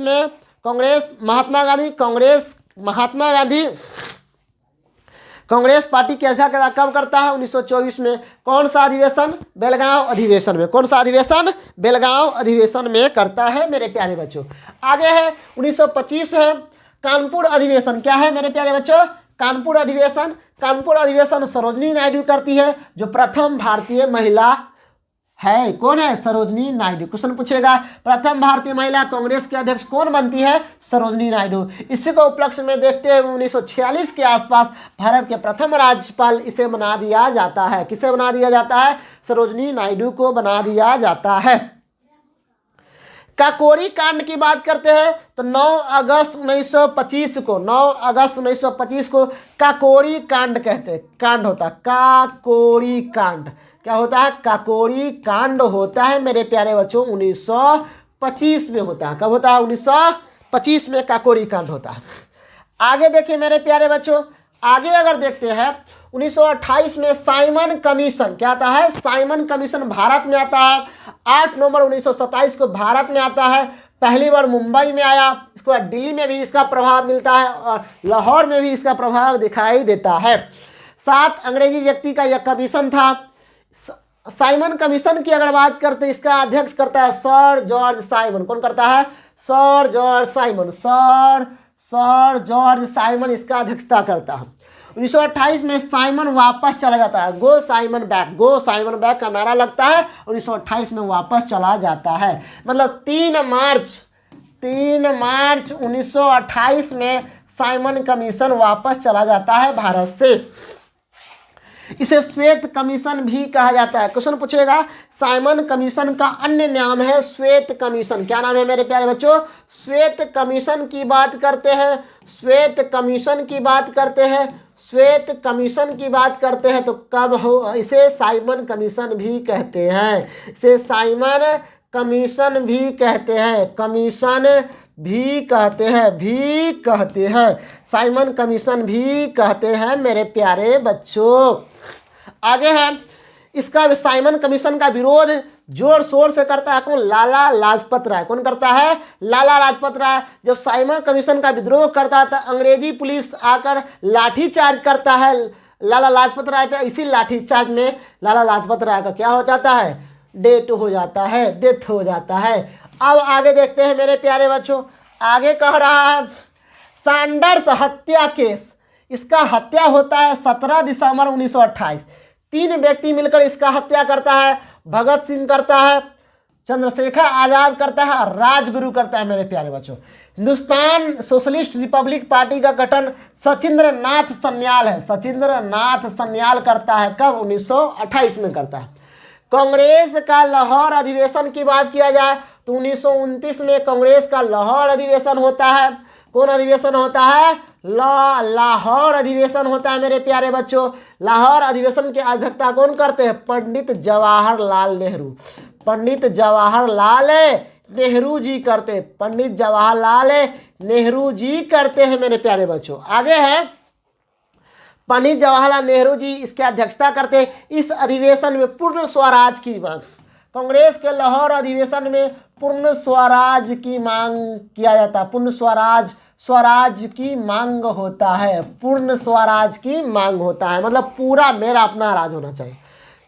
पार्टी की अध्यक्षता कब करता है? 1924 में। कौन सा अधिवेशन? बेलगांव अधिवेशन में। कौन सा अधिवेशन? बेलगांव अधिवेशन में करता है मेरे प्यारे बच्चों। आगे है 1925 है कानपुर अधिवेशन। क्या है मेरे प्यारे बच्चों? कानपुर अधिवेशन। कानपुर अधिवेशन सरोजनी नायडू करती है, जो प्रथम भारतीय महिला है। कौन है? सरोजनी नायडू। क्वेश्चन पूछेगा प्रथम भारतीय महिला कांग्रेस के अध्यक्ष कौन बनती है? सरोजनी नायडू। इसी को उपलक्ष्य में देखते हुए 1946 के आसपास भारत के प्रथम राज्यपाल इसे बना दिया जाता है। किसे बना दिया जाता है? सरोजनी नायडू को बना दिया जाता है। काकोरी कांड की बात करते हैं तो 9 अगस्त 1925 को काकोरी कांड कहते हैं। कांड होता है काकोरी कांड। क्या होता है? काकोरी कांड होता है मेरे प्यारे बच्चों 1925 में होता है। कब होता है? 1925 में काकोरी कांड होता है। आगे देखिए मेरे प्यारे बच्चों, आगे अगर देखते हैं 1928 में साइमन कमीशन। क्या आता है? साइमन कमीशन भारत में आता है। 8 नवंबर 1927 को भारत में आता है। पहली बार मुंबई में आया, इसके बाद दिल्ली में भी इसका प्रभाव मिलता है और लाहौर में भी इसका प्रभाव दिखाई देता है। 7 अंग्रेजी व्यक्ति का यह कमीशन था। साइमन कमीशन की अगर बात करते हैं, इसका अध्यक्ष करता है सर जॉर्ज साइमन। कौन करता है? Sir George Simon. Sir George Simon इसका अध्यक्षता करता है। 1928 में साइमन वापस चला जाता है। गो साइमन बैक का नारा लगता है। 1928 में वापस चला जाता है। मतलब 3 मार्च 1928 में साइमन कमीशन वापस चला जाता है भारत से। इसे श्वेत कमीशन भी कहा जाता है। क्वेश्चन पूछेगा साइमन कमीशन का अन्य नाम है श्वेत कमीशन। क्या नाम है मेरे प्यारे बच्चों? श्वेत कमीशन की बात करते हैं। श्वेत कमीशन की बात करते हैं तो कब हो? इसे साइमन कमीशन भी कहते हैं। इसे साइमन कमीशन भी कहते हैं। साइमन कमीशन भी कहते हैं मेरे प्यारे बच्चों। आगे है इसका साइमन कमीशन का विरोध जोर शोर से करता है कौन? लाला लाजपत राय। कौन करता है? लाला लाजपत राय। जब साइमन कमीशन का विद्रोह करता था, अंग्रेजी पुलिस आकर लाठी चार्ज करता है लाला लाजपत राय पे। इसी लाठी चार्ज में लाला लाजपत राय का क्या हो जाता है? डेथ हो जाता है। अब आगे देखते हैं मेरे प्यारे बच्चों। आगे कह रहा है सैंडर्स हत्या केस। इसका हत्या होता है 17 दिसंबर 1928। 3 व्यक्ति मिलकर इसका हत्या करता है। भगत सिंह करता है, चंद्रशेखर आजाद करता है और राजगुरु करता है मेरे प्यारे बच्चों। हिंदुस्तान सोशलिस्ट रिपब्लिक पार्टी का गठन सचिंद्र नाथ सन्याल है, सचिंद्र नाथ सन्याल करता है। कब? 1928 में करता है। कांग्रेस का लाहौर अधिवेशन की बात किया जाए तो 1929 में कांग्रेस का लाहौर अधिवेशन होता है। कौन अधिवेशन होता है? लाहौर अधिवेशन होता है मेरे प्यारे बच्चों। लाहौर अधिवेशन की अध्यक्षता कौन करते हैं? पंडित जवाहरलाल नेहरू। पंडित जवाहरलाल नेहरू जी करते, पंडित जवाहरलाल नेहरू जी करते हैं मेरे प्यारे बच्चों। आगे है पंडित जवाहरलाल नेहरू जी इसकी अध्यक्षता करते हैं। इस अधिवेशन में पूर्ण स्वराज की मांग, कांग्रेस के लाहौर अधिवेशन में पूर्ण स्वराज की मांग किया जाता है। पूर्ण स्वराज की मांग होता है, पूर्ण स्वराज की मांग होता है, मतलब पूरा मेरा अपना राज होना चाहिए।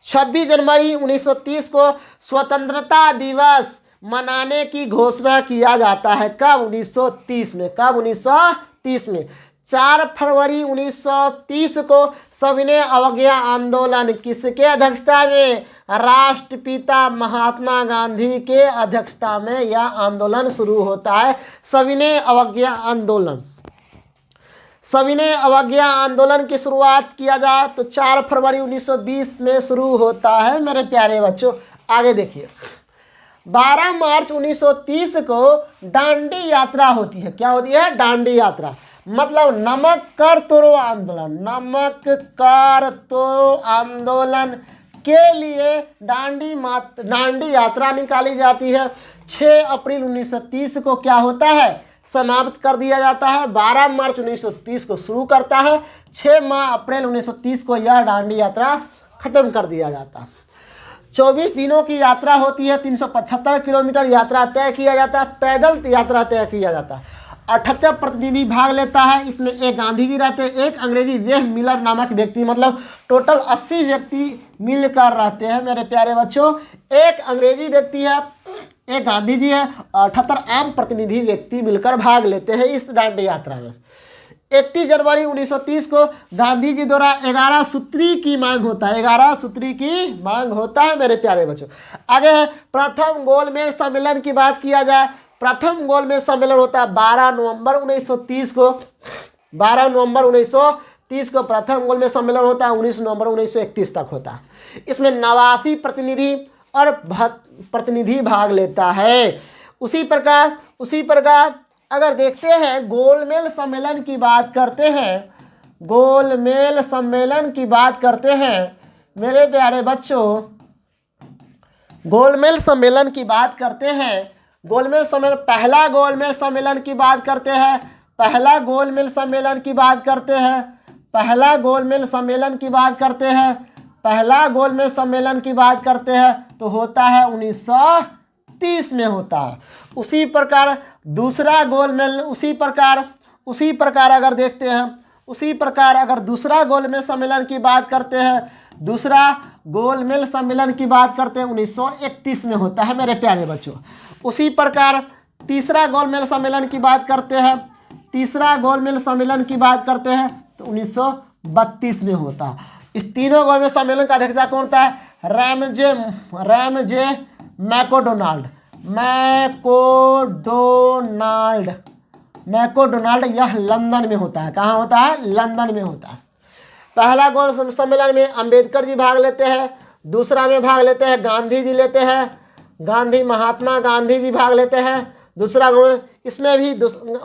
26 जनवरी 1930 को स्वतंत्रता दिवस मनाने की घोषणा किया जाता है। कब? 1930 में। कब? 1930 में। 4 फरवरी 1930 को सविनय अवज्ञा आंदोलन किसके अध्यक्षता में? राष्ट्रपिता महात्मा गांधी के अध्यक्षता में यह आंदोलन शुरू होता है, सविनय अवज्ञा आंदोलन। सविनय अवज्ञा आंदोलन की शुरुआत किया जाए तो 4 फरवरी 1920 में शुरू होता है मेरे प्यारे बच्चों। आगे देखिए 12 मार्च 1930 को दांडी यात्रा होती है। क्या होती है? दांडी यात्रा, मतलब नमक कर तोड़ो आंदोलन। नमक कर तोड़ो आंदोलन के लिए दांडी यात्रा निकाली जाती है। 6 अप्रैल 1930 को क्या होता है? समाप्त कर दिया जाता है। 12 मार्च 1930 को शुरू करता है, 6 अप्रैल 1930 को यह दांडी यात्रा खत्म कर दिया जाता है। 24 दिनों की यात्रा होती है। 375 किलोमीटर यात्रा तय किया जाता है, पैदल यात्रा तय किया जाता है। 78 प्रतिनिधि भाग लेता है। इसमें एक गांधी जी रहते हैं, एक अंग्रेजी वेह मिलर नामक व्यक्ति, मतलब टोटल 80 व्यक्ति मिलकर रहते हैं मेरे प्यारे बच्चों। एक अंग्रेजी व्यक्ति है, एक गांधी जी है, 78 आम प्रतिनिधि व्यक्ति मिलकर भाग लेते हैं इस दांडी यात्रा में। 31 जनवरी 1930 को गांधी जी द्वारा 11 सूत्री की मांग होता है। 11 सूत्री की मांग होता है मेरे प्यारे बच्चों। आगे है प्रथम गोलमेज सम्मेलन की बात किया जाए। प्रथम गोलमेज सम्मेलन होता है 12 नवंबर 1930 को। 12 नवंबर 1930 को प्रथम गोलमेज सम्मेलन होता है। 19 नवंबर 1931 तक होता है। इसमें 89 प्रतिनिधि और प्रतिनिधि भाग लेता है। उसी प्रकार अगर देखते हैं गोलमेज सम्मेलन की बात करते हैं, गोलमेज सम्मेलन की बात करते हैं मेरे प्यारे बच्चों, गोलमेज सम्मेलन की बात करते हैं। गोलमेज सम्मेलन, पहला गोलमेज सम्मेलन की बात करते हैं, पहला गोलमेज सम्मेलन की बात करते हैं, पहला गोलमेज सम्मेलन की बात करते हैं, पहला गोलमेज सम्मेलन की बात करते हैं तो होता है 1930 में होता है। उसी प्रकार दूसरा गोलमेज, उसी प्रकार अगर देखते हैं, उसी प्रकार अगर दूसरा गोलमेज सम्मेलन की बात करते हैं, दूसरा गोलमेज सम्मेलन की बात करते हैं 1931 में होता है मेरे प्यारे बच्चों। उसी प्रकार तीसरा गोलमेज सम्मेलन की बात करते हैं, तीसरा गोलमेज सम्मेलन की बात करते हैं तो 1932 में होता है। इस तीनों गोलमेज सम्मेलन का अध्यक्षता कौन होता है? Ramsay McDonald. यह लंदन में होता है। कहाँ होता है? लंदन में होता है। पहला गोलमेज सम्मेलन में अंबेडकर जी भाग लेते हैं, दूसरा में भाग लेते हैं गांधी जी लेते हैं, महात्मा गांधी जी भाग लेते हैं। दूसरा इसमें भी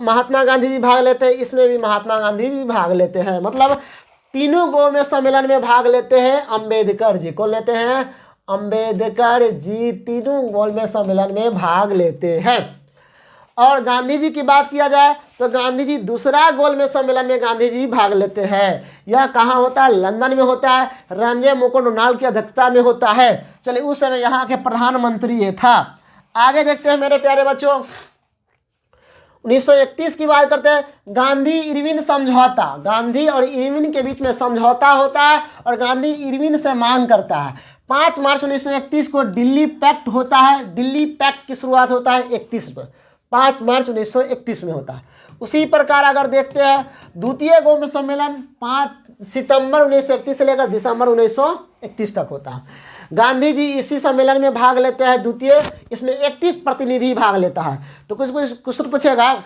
महात्मा गांधी जी भाग लेते हैं, इसमें भी महात्मा गांधी जी भाग लेते हैं। मतलब तीनों गोलमेज सम्मेलन में भाग लेते हैं अम्बेडकर जी। कौन लेते हैं? अम्बेडकर जी तीनों गोलमेज सम्मेलन में भाग लेते हैं। और गांधी जी की बात किया जाए तो गांधी जी दूसरा गोलमेज सम्मेलन में गांधी जी भाग लेते हैं। यह कहाँ होता है? लंदन में होता है। रैमजे मैकडोनाल्ड की अध्यक्षता में होता है। चलिए उस समय यहाँ के प्रधानमंत्री ये था। आगे देखते हैं मेरे प्यारे बच्चों, 1931 की बात करते हैं। गांधी इरविन समझौता, गांधी और इरविन के बीच में समझौता होता है और गांधी इरविन से मांग करता है। 5 मार्च 1931 को दिल्ली पैक्ट होता है। दिल्ली पैक्ट की शुरुआत होता है 31 में, 5 मार्च 1931 में होता है। उसी प्रकार अगर देखते हैं द्वितीय गोलमेज सम्मेलन 5 सितंबर 1931 से लेकर दिसंबर 1931 तक होता है। गांधी जी इसी सम्मेलन में भाग लेते हैं द्वितीय, इसमें 31 प्रतिनिधि भाग लेता है। तो कुछ क्वेश्चन पूछेगा,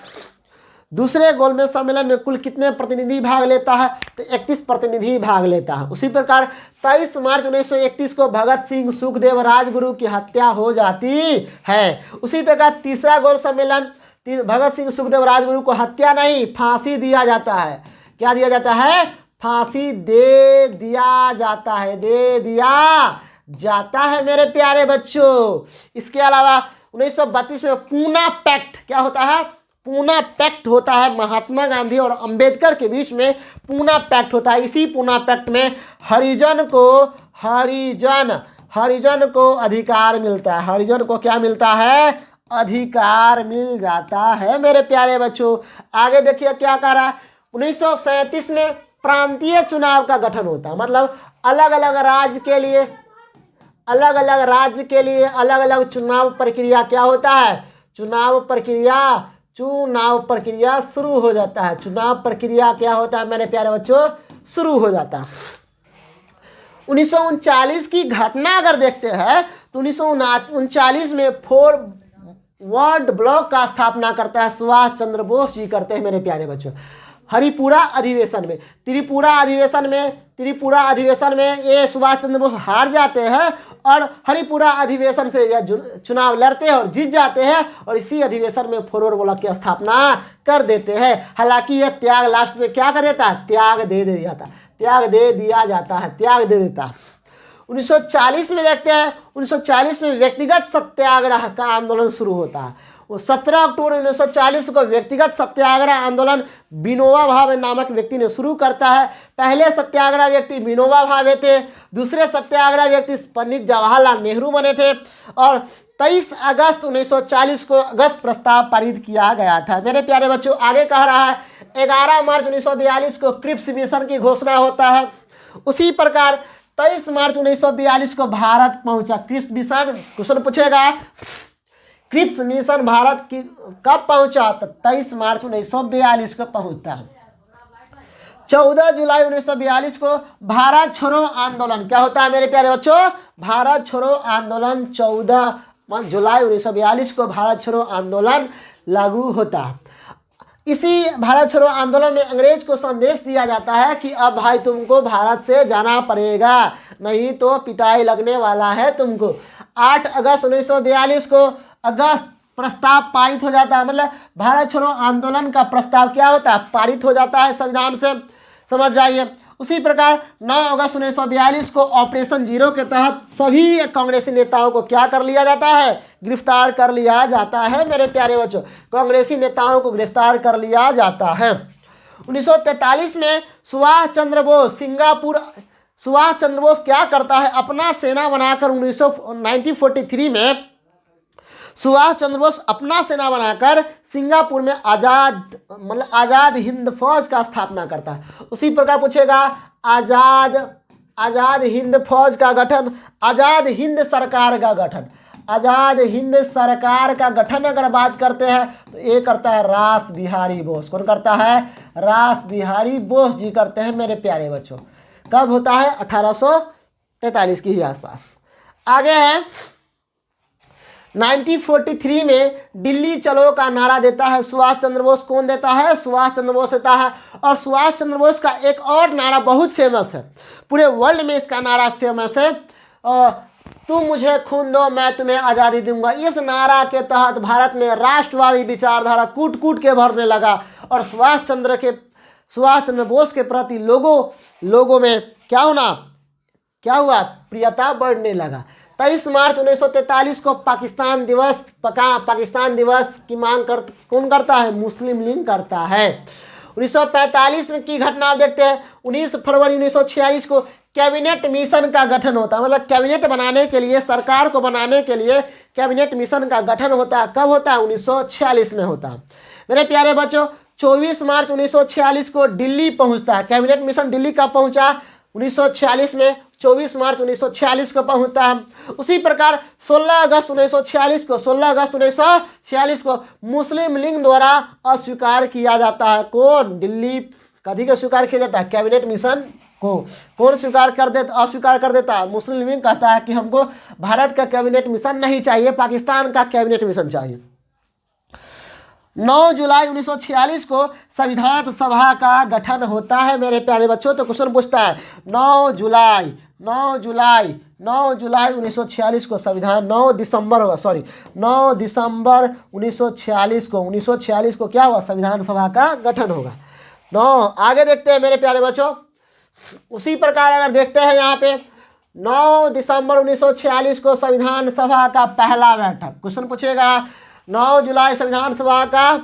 दूसरे गोलमेज सम्मेलन में कुल कितने प्रतिनिधि भाग लेता है? तो 31 प्रतिनिधि भाग लेता है। उसी प्रकार 23 मार्च 1931 को भगत सिंह, सुखदेव, राजगुरु की हत्या हो जाती है। उसी प्रकार तीसरा गोल सम्मेलन, भगत सिंह, सुखदेव, राजगुरु को हत्या नहीं, फांसी दिया जाता है। क्या दिया जाता है? फांसी दे दिया जाता है, दे दिया जाता है मेरे प्यारे बच्चों। इसके अलावा 1932 में पूना पैक्ट क्या होता है? पूना पैक्ट होता है। महात्मा गांधी और अंबेडकर के बीच में पूना पैक्ट होता है। इसी पूना पैक्ट में हरिजन को अधिकार मिलता है। हरिजन को क्या मिलता है? अधिकार मिल जाता है मेरे प्यारे बच्चों। आगे देखिए क्या कह रहा है, 1937 में प्रांतीय चुनाव का गठन होता है। मतलब अलग अलग राज्य के लिए अलग अलग चुनाव प्रक्रिया क्या होता है? चुनाव प्रक्रिया शुरू हो जाता है। चुनाव प्रक्रिया क्या होता है मेरे प्यारे बच्चों? शुरू हो जाता है। 1939 की घटना अगर देखते हैं तो 1939 में फॉरवर्ड ब्लॉक का स्थापना करता है सुभाष चंद्र बोस जी, करते हैं मेरे प्यारे बच्चों। त्रिपुरा अधिवेशन में ये सुभाष चंद्र बोस हार जाते हैं और हरिपुरा अधिवेशन से यह चुनाव लड़ते हैं और जीत जाते हैं और इसी अधिवेशन में फॉरवर्ड ब्लॉक की स्थापना कर देते हैं। हालांकि यह त्याग लास्ट में क्या कर देता है? त्याग दे दिया जाता है। 1940 में देखते हैं, 1940 में व्यक्तिगत सत्याग्रह का आंदोलन शुरू होता है। 17 अक्टूबर 1940 को व्यक्तिगत सत्याग्रह आंदोलन विनोबा भावे नामक व्यक्ति ने शुरू करता है। पहले सत्याग्रह व्यक्ति विनोबा भावे थे, दूसरे सत्याग्रह व्यक्ति पंडित जवाहरलाल नेहरू बने थे और 23 अगस्त 1940 को अगस्त प्रस्ताव पारित किया गया था। मेरे प्यारे बच्चों आगे कह रहा है 11 मार्च 1942 को क्रिप्स मिशन की घोषणा होता है। उसी प्रकार 23 मार्च 1942 को भारत पहुंचा क्रिप्स मिशन। क्वेश्चन पूछेगा क्रिप्स मिशन भारत की कब पहुंचा? तो 23 मार्च 1942 को पहुंचता है। 14 जुलाई 1942 को भारत छोड़ो आंदोलन क्या होता है मेरे प्यारे बच्चों? भारत छोड़ो आंदोलन 14 जुलाई 1942 को भारत छोड़ो आंदोलन लागू होता है। इसी भारत छोड़ो आंदोलन में अंग्रेज को संदेश दिया जाता है कि अब भाई तुमको भारत से जाना पड़ेगा, नहीं तो पिटाई लगने वाला है तुमको। 8 अगस्त 1942 को अगस्त प्रस्ताव पारित हो जाता है। मतलब भारत छोड़ो आंदोलन का प्रस्ताव क्या होता है? पारित हो जाता है संविधान से, समझ जाइए। उसी प्रकार 9 अगस्त 1942 को ऑपरेशन जीरो के तहत सभी कांग्रेसी नेताओं को क्या कर लिया जाता है? गिरफ्तार कर लिया जाता है मेरे प्यारे बच्चों। कांग्रेसी नेताओं को गिरफ्तार कर लिया जाता है। 1943 में सुभाष चंद्र बोस क्या करता है? अपना सेना बनाकर 1943 में सुभाष चंद्र बोस अपना सेना बनाकर सिंगापुर में आज़ाद हिंद फौज का स्थापना करता है। उसी प्रकार पूछेगा आज़ाद हिंद फौज का गठन, आज़ाद हिंद सरकार का गठन। आज़ाद हिंद सरकार का गठन अगर बात करते हैं तो ये करता है रास बिहारी बोस। कौन करता है? रास बिहारी बोस जी करते हैं मेरे प्यारे बच्चों। कब होता है? 1843 के ही आसपास। आगे है 1943 में दिल्ली चलो का नारा देता है सुभाष चंद्र बोस। कौन देता है? सुभाष चंद्र बोस देता है। और सुभाष चंद्र बोस का एक और नारा बहुत फेमस है, पूरे वर्ल्ड में इसका नारा फेमस है, तुम मुझे खून दो मैं तुम्हें आज़ादी दूंगा। इस नारा के तहत भारत में राष्ट्रवादी विचारधारा कूट कूट के भरने लगा और सुभाष चंद्र बोस के प्रति लोगों में क्या हुआ? प्रियता बढ़ने लगा। 23 मार्च 1943 को पाकिस्तान दिवस की मांग कौन करता है? मुस्लिम लीग करता है। 1945 में की घटना देखते हैं। 19 फरवरी 1946 को कैबिनेट मिशन का गठन होता है। मतलब कैबिनेट बनाने के लिए, सरकार को बनाने के लिए कैबिनेट मिशन का गठन होता है। कब होता है? 1946 में होता है। मेरे प्यारे बच्चों 24 मार्च 1946 को दिल्ली पहुंचता है। कैबिनेट मिशन दिल्ली कब पहुंचा? 1946 में 24 मार्च 1946 को पहुंचता है। उसी प्रकार 16 अगस्त 1946 को मुस्लिम लीग द्वारा अस्वीकार किया जाता है। कौन? दिल्ली कभी को स्वीकार किया जाता है? कैबिनेट मिशन को कौन स्वीकार कर देता, अस्वीकार कर देता? मुस्लिम लीग कहता है कि हमको भारत का कैबिनेट मिशन नहीं चाहिए, पाकिस्तान का कैबिनेट मिशन चाहिए। 9 जुलाई 1946 को संविधान सभा का गठन होता है मेरे प्यारे बच्चों। तो क्वेश्चन पूछता है 9 जुलाई 1946 को संविधान, 9 दिसंबर 1946 को क्या हुआ? संविधान सभा का गठन होगा। 9 आगे देखते हैं मेरे प्यारे बच्चों। उसी प्रकार अगर देखते हैं यहाँ पे 9 दिसंबर 1946 को संविधान सभा का पहला बैठक, क्वेश्चन पूछेगा 9 जुलाई संविधान सभा का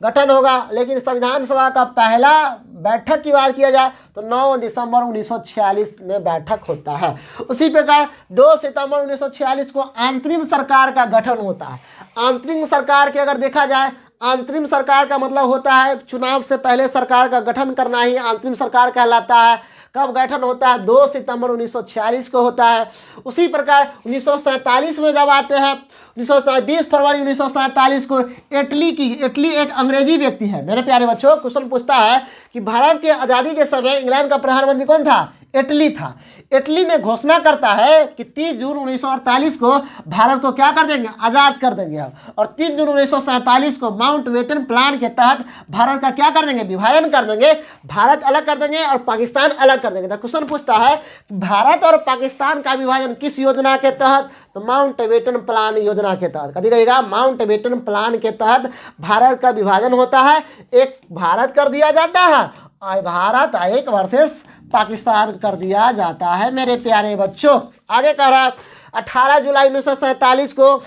गठन होगा, लेकिन संविधान सभा का पहला बैठक की बात किया जाए तो 9 दिसंबर 1946 में बैठक होता है। उसी प्रकार 2 सितंबर 1946 को अंतरिम सरकार का गठन होता है। अंतरिम सरकार के अगर देखा जाए, अंतरिम सरकार का मतलब होता है चुनाव से पहले सरकार का गठन करना ही अंतरिम सरकार कहलाता है। कब गठन होता है? 2 सितंबर 1946 को होता है। उसी प्रकार 1947 में जब आते हैं, 20 फरवरी 1947 को इटली एक अंग्रेजी व्यक्ति है मेरे प्यारे बच्चों। क्वेश्चन पूछता है कि भारत के आज़ादी के समय इंग्लैंड का प्रधानमंत्री कौन था? इटली था। इटली में घोषणा करता है कि 30 जून 1948 को भारत को क्या कर देंगे? आज़ाद कर देंगे हम। और 3 जून 1947 को माउंटबेटन प्लान के तहत भारत का क्या कर देंगे? विभाजन कर देंगे। भारत अलग कर देंगे और पाकिस्तान अलग कर देंगे। तो क्वेश्चन पूछता है भारत और पाकिस्तान का विभाजन किस योजना के तहत? तो माउंटबेटन प्लान योजना के तहत। कभी कहिएगा माउंटबेटन प्लान के तहत भारत का विभाजन होता है। एक भारत कर दिया जाता है और भारत एक वर्सेस पाकिस्तान कर दिया जाता है मेरे प्यारे बच्चों। आगे कह रहा है 18 जुलाई 1947 को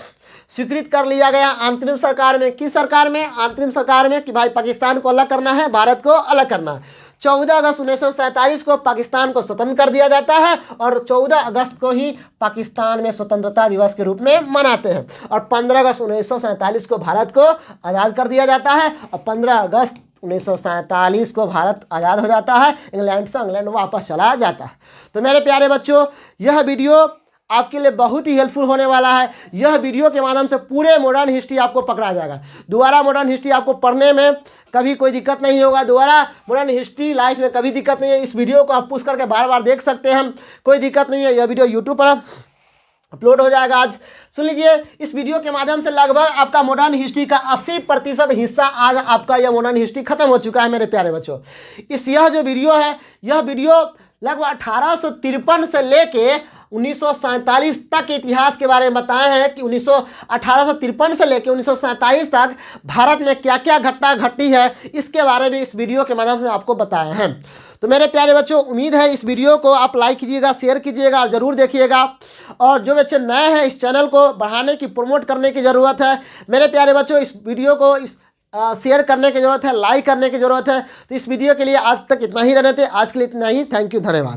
स्वीकृत कर लिया गया अंतरिम सरकार में। किस सरकार में? अंतरिम सरकार में कि भाई पाकिस्तान को अलग करना है, भारत को अलग करना है। 14 अगस्त 1947 को पाकिस्तान को स्वतंत्र कर दिया जाता है और 14 अगस्त को ही पाकिस्तान में स्वतंत्रता दिवस के रूप में मनाते हैं। और 15 अगस्त 1947 को भारत को आज़ाद कर दिया जाता है और 15 अगस्त 1947 को भारत आज़ाद हो जाता है। इंग्लैंड से इंग्लैंड वापस चला जाता है। तो मेरे प्यारे बच्चों, यह वीडियो आपके लिए बहुत ही हेल्पफुल होने वाला है। यह वीडियो के माध्यम से पूरे मॉडर्न हिस्ट्री आपको पकड़ा जाएगा। दोबारा मॉडर्न हिस्ट्री आपको पढ़ने में कभी कोई दिक्कत नहीं होगा। दोबारा मॉडर्न हिस्ट्री लाइफ में कभी दिक्कत नहीं है। इस वीडियो को आप पुश करके बार बार देख सकते हैं, कोई दिक्कत नहीं है। यह वीडियो यूट्यूब पर अपलोड हो जाएगा आज। सुन लीजिए, इस वीडियो के माध्यम से लगभग आपका मॉडर्न हिस्ट्री का 80% हिस्सा आज आपका यह मॉडर्न हिस्ट्री खत्म हो चुका है मेरे प्यारे बच्चों। यह जो वीडियो है, यह वीडियो लगभग 1853 से लेके 1947 तक के इतिहास के बारे में बताए हैं कि 1853 से लेकर 1947 तक भारत में क्या क्या घटना घटी है, इसके बारे में इस वीडियो के माध्यम से आपको बताए हैं। तो मेरे प्यारे बच्चों, उम्मीद है इस वीडियो को आप लाइक कीजिएगा, शेयर कीजिएगा और ज़रूर देखिएगा। और जो बच्चे नए हैं, इस चैनल को बढ़ाने की, प्रमोट करने की ज़रूरत है मेरे प्यारे बच्चों। इस वीडियो को शेयर करने की ज़रूरत है, लाइक करने की ज़रूरत है। तो इस वीडियो के लिए आज तक इतना ही रहने थे। आज के लिए इतना ही। थैंक यू, धन्यवाद।